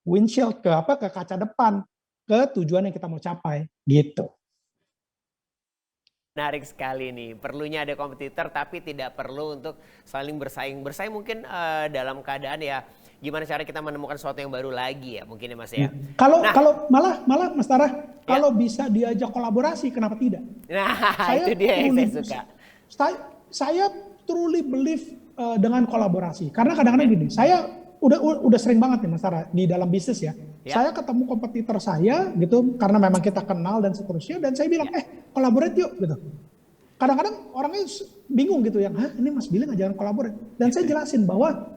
windshield, ke kaca depan, ke tujuan yang kita mau capai, gitu. Menarik sekali nih, perlunya ada kompetitor tapi tidak perlu untuk saling bersaing. Bersaing mungkin dalam keadaan ya gimana cara kita menemukan sesuatu yang baru lagi ya mungkin ya Mas ya. Kalau malah Mas Tara, kalau bisa diajak kolaborasi kenapa tidak? Nah, itu dia yang saya suka. Saya truly believe dengan kolaborasi. Karena kadang-kadang gini, saya udah sering banget nih Mas Tara di dalam bisnis ya. Saya ketemu kompetitor saya gitu karena memang kita kenal dan seterusnya, dan saya bilang kolaborate yuk gitu. kadang-kadang orangnya bingung gitu yang, hah ini Mas Billy ngajarin kolaborasi. Dan saya jelasin bahwa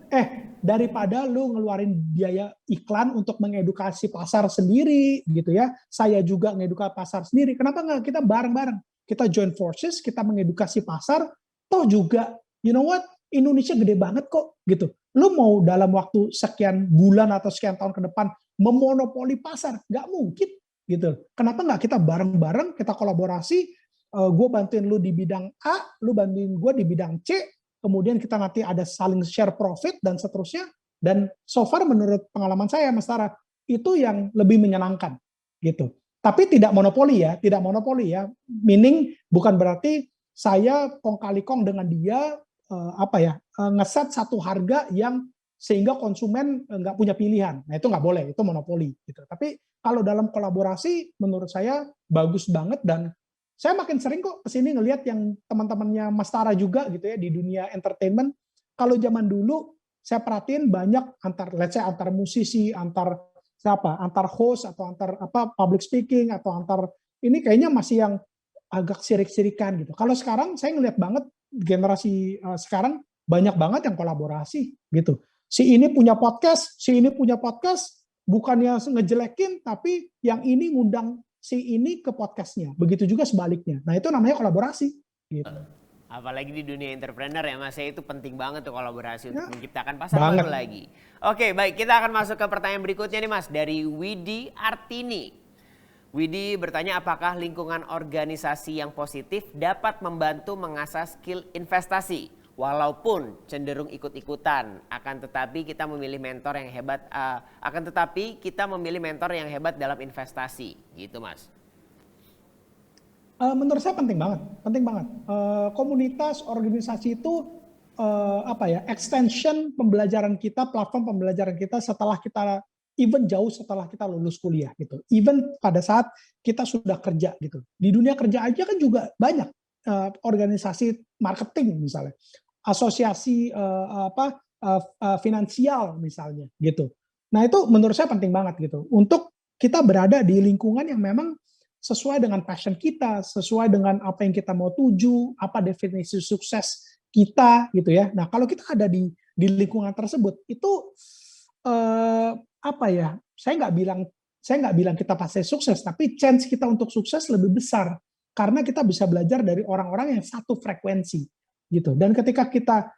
daripada lu ngeluarin biaya iklan untuk mengedukasi pasar sendiri gitu ya, saya juga ngedukasi pasar sendiri, kenapa nggak kita bareng-bareng, kita join forces, kita mengedukasi pasar, toh juga, you know what, Indonesia gede banget kok gitu. Lu mau dalam waktu sekian bulan atau sekian tahun ke depan memonopoli pasar, nggak mungkin gitu. Kenapa nggak kita bareng-bareng, kita kolaborasi, gue bantuin lu di bidang A, lu bantuin gue di bidang C, kemudian kita nanti ada saling share profit dan seterusnya. Dan so far menurut pengalaman saya, Mas Tara, itu yang lebih menyenangkan gitu. Tapi tidak monopoli ya, meaning bukan berarti saya kong kali kong dengan dia ngeset satu harga yang sehingga konsumen nggak punya pilihan. Nah itu nggak boleh, itu monopoli gitu. Tapi kalau dalam kolaborasi menurut saya bagus banget, dan saya makin sering kok kesini ngelihat yang teman-temannya Mas Tara juga gitu ya di dunia entertainment. Kalau zaman dulu saya perhatiin banyak antar musisi, antar host atau antar public speaking atau antar ini kayaknya masih yang agak sirik-sirikan gitu. Kalau sekarang saya ngelihat banget generasi sekarang banyak banget yang kolaborasi gitu. Si ini punya podcast, bukannya ngejelekin, tapi yang ini ngundang si ini ke podcastnya. Begitu juga sebaliknya. Nah itu namanya kolaborasi. Gitu. Apalagi di dunia entrepreneur ya Mas, itu penting banget tuh kolaborasi untuk menciptakan pasar baru lagi. Oke, baik, kita akan masuk ke pertanyaan berikutnya nih Mas, dari Widi Artini. Widi bertanya, apakah lingkungan organisasi yang positif dapat membantu mengasah skill investasi walaupun cenderung ikut-ikutan, akan tetapi kita memilih mentor yang hebat dalam investasi, gitu Mas. Menurut saya penting banget. Komunitas, organisasi itu extension pembelajaran kita, platform pembelajaran kita setelah kita jauh setelah kita lulus kuliah gitu. Even pada saat kita sudah kerja gitu. Di dunia kerja aja kan juga banyak organisasi marketing misalnya, asosiasi finansial misalnya gitu. Nah itu menurut saya penting banget gitu untuk kita berada di lingkungan yang memang sesuai dengan passion kita, sesuai dengan apa yang kita mau tuju, apa definisi sukses kita gitu ya. Nah kalau kita ada di lingkungan tersebut itu saya nggak bilang kita pasti sukses, tapi chance kita untuk sukses lebih besar karena kita bisa belajar dari orang-orang yang satu frekuensi gitu. Dan ketika kita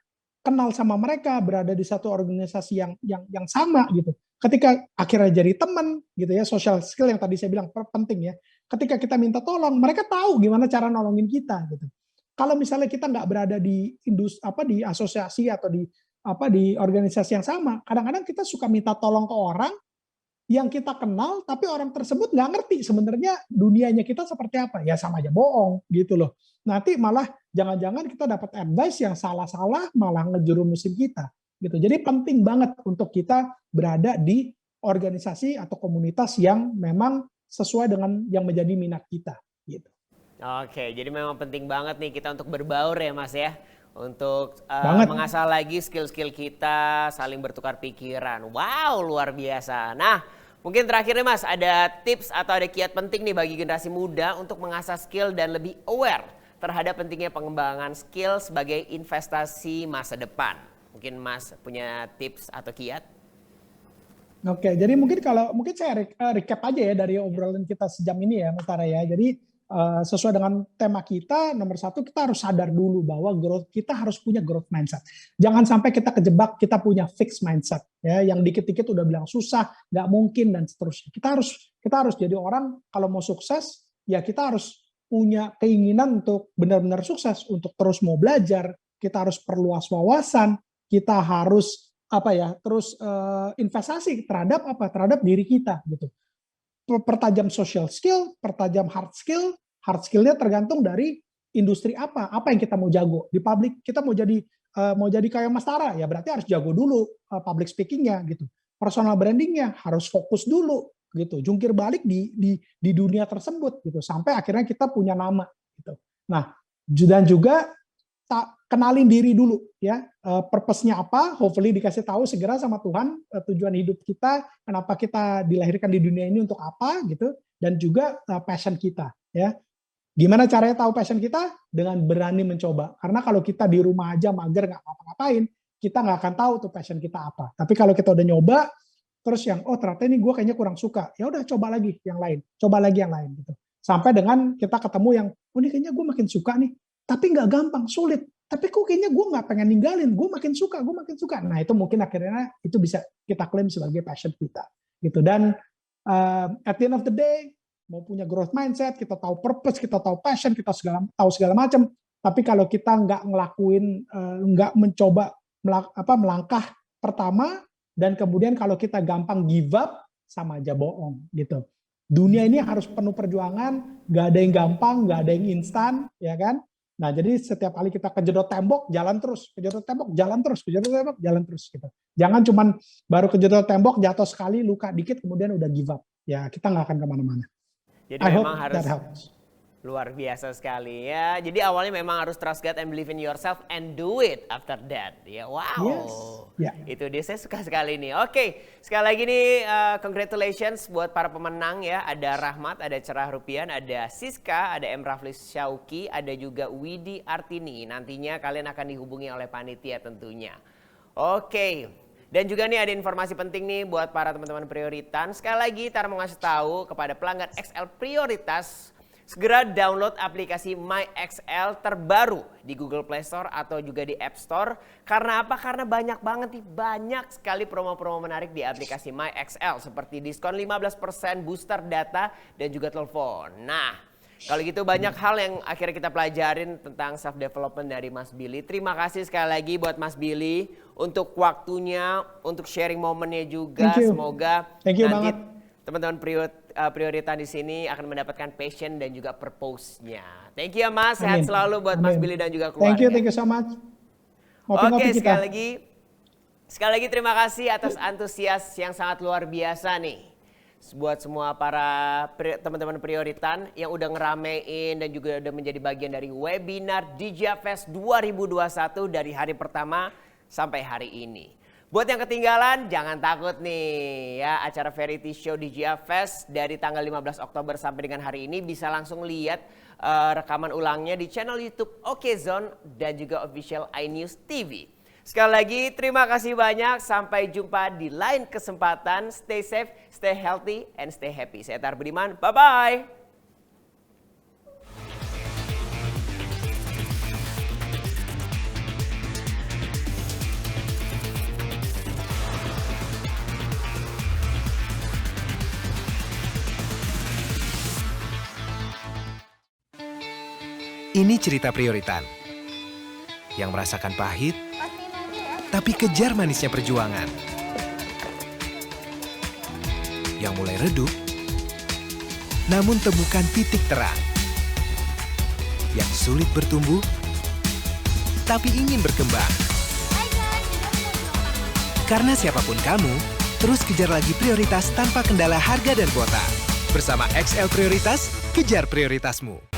kenal sama mereka, berada di satu organisasi yang sama gitu, ketika akhirnya jadi teman gitu ya, social skill yang tadi saya bilang penting ya. Ketika kita minta tolong, mereka tahu gimana cara nolongin kita gitu. Kalau misalnya kita nggak berada di di asosiasi atau di organisasi yang sama, kadang-kadang kita suka minta tolong ke orang yang kita kenal, tapi orang tersebut nggak ngerti sebenarnya dunianya kita seperti apa. Ya sama aja bohong gitu loh. Nanti malah jangan-jangan kita dapat advice yang salah-salah, malah ngejerumusin kita gitu. Jadi penting banget untuk kita berada di organisasi atau komunitas yang memang sesuai dengan yang menjadi minat kita gitu. Oke, jadi memang penting banget nih kita untuk berbaur ya Mas ya. Untuk mengasah lagi skill-skill kita, saling bertukar pikiran. Wow, luar biasa. Nah, mungkin terakhir nih Mas, ada tips atau ada kiat penting nih bagi generasi muda untuk mengasah skill dan lebih aware terhadap pentingnya pengembangan skill sebagai investasi masa depan. Mungkin Mas punya tips atau kiat? Oke, jadi mungkin saya recap aja ya dari obrolan kita sejam ini ya Mas Tara ya. Jadi sesuai dengan tema kita, nomor satu kita harus sadar dulu bahwa kita harus punya growth mindset. Jangan sampai kita kejebak kita punya fixed mindset ya, yang dikit-dikit udah bilang susah, nggak mungkin dan seterusnya. Kita harus jadi orang kalau mau sukses ya kita harus punya keinginan untuk benar-benar sukses, untuk terus mau belajar, kita harus perluas wawasan, kita harus terus investasi terhadap diri kita gitu. Pertajam social skill, pertajam hard skill. Hard skillnya tergantung dari industri apa yang kita mau jago. Di public kita mau jadi kayak Mas Tara ya berarti harus jago dulu public speakingnya gitu. Personal brandingnya harus fokus dulu gitu. Jungkir balik di dunia tersebut gitu sampai akhirnya kita punya nama gitu. Nah dan juga kenalin diri dulu ya, purpose-nya apa, hopefully dikasih tahu segera sama Tuhan tujuan hidup kita, kenapa kita dilahirkan di dunia ini untuk apa gitu, dan juga passion kita ya. Gimana caranya tahu passion kita? Dengan berani mencoba. Karena kalau kita di rumah aja mager nggak ngapa-ngapain, kita nggak akan tahu tuh passion kita apa. Tapi kalau kita udah nyoba, terus yang ternyata ini gue kayaknya kurang suka, ya udah coba lagi yang lain, gitu. Sampai dengan kita ketemu yang, ini kayaknya gue makin suka nih, tapi nggak gampang, sulit. Tapi kok kayaknya gue nggak pengen ninggalin, gue makin suka. Nah itu mungkin akhirnya itu bisa kita klaim sebagai passion kita, gitu. Dan at the end of the day, mau punya growth mindset, kita tahu purpose, kita tahu passion, kita tahu segala macam. Tapi kalau kita nggak ngelakuin, nggak mencoba melangkah pertama, dan kemudian kalau kita gampang give up, sama aja bohong, gitu. Dunia ini harus penuh perjuangan, nggak ada yang gampang, nggak ada yang instan, ya kan? Nah, jadi setiap kali kita kejedot tembok, jalan terus, kejedot tembok, jalan terus, kejedot tembok, jalan terus, gitu. Jangan cuman baru kejedot tembok, jatuh sekali, luka dikit, kemudian udah give up. Ya, kita nggak akan kemana-mana. Jadi memang harus luar biasa sekali ya. Jadi awalnya memang harus trust God and believe in yourself and do it after that. Ya, wow. Yes. Yeah. Itu dia, saya suka sekali nih. Oke, sekali lagi nih congratulations buat para pemenang ya. Ada Rahmat, ada Cerah Rupian, ada Siska, ada M. Raflis Syauki, ada juga Widi Artini. Nantinya kalian akan dihubungi oleh panitia tentunya. Oke. Dan juga nih ada informasi penting nih buat para teman-teman prioritas. Sekali lagi Tara mau ngasih tahu kepada pelanggan XL Prioritas, segera download aplikasi MyXL terbaru di Google Play Store atau juga di App Store. Karena apa? Karena banyak banget nih, banyak sekali promo-promo menarik di aplikasi MyXL. Seperti diskon 15% booster data dan juga telepon. Nah, kalau gitu banyak hal yang akhirnya kita pelajarin tentang self development dari Mas Billy. Terima kasih sekali lagi buat Mas Billy untuk waktunya, untuk sharing momennya juga. Semoga nanti teman-teman prioritas di sini akan mendapatkan passion dan juga purpose-nya. Thank you ya Mas, sehat selalu buat Mas Billy dan juga keluarga. Thank you so much. Oke, sekali lagi terima kasih atas antusias yang sangat luar biasa nih. Buat semua para teman-teman prioritas yang udah ngeramein dan juga udah menjadi bagian dari webinar DJ Fest 2021 dari hari pertama sampai hari ini. Buat yang ketinggalan jangan takut nih ya, acara variety show DJ Fest dari tanggal 15 Oktober sampai dengan hari ini bisa langsung lihat rekaman ulangnya di channel YouTube Okezone dan juga official iNews TV. Sekali lagi terima kasih banyak, sampai jumpa di lain kesempatan. Stay safe, stay healthy, and stay happy. Saya Tar Budiman, bye-bye. Ini cerita prioritas yang merasakan pahit, tapi kejar manisnya perjuangan. Yang mulai redup, namun temukan titik terang. Yang sulit bertumbuh, tapi ingin berkembang. Karena siapapun kamu, terus kejar lagi prioritas tanpa kendala harga dan kuota. Bersama XL Prioritas, kejar prioritasmu.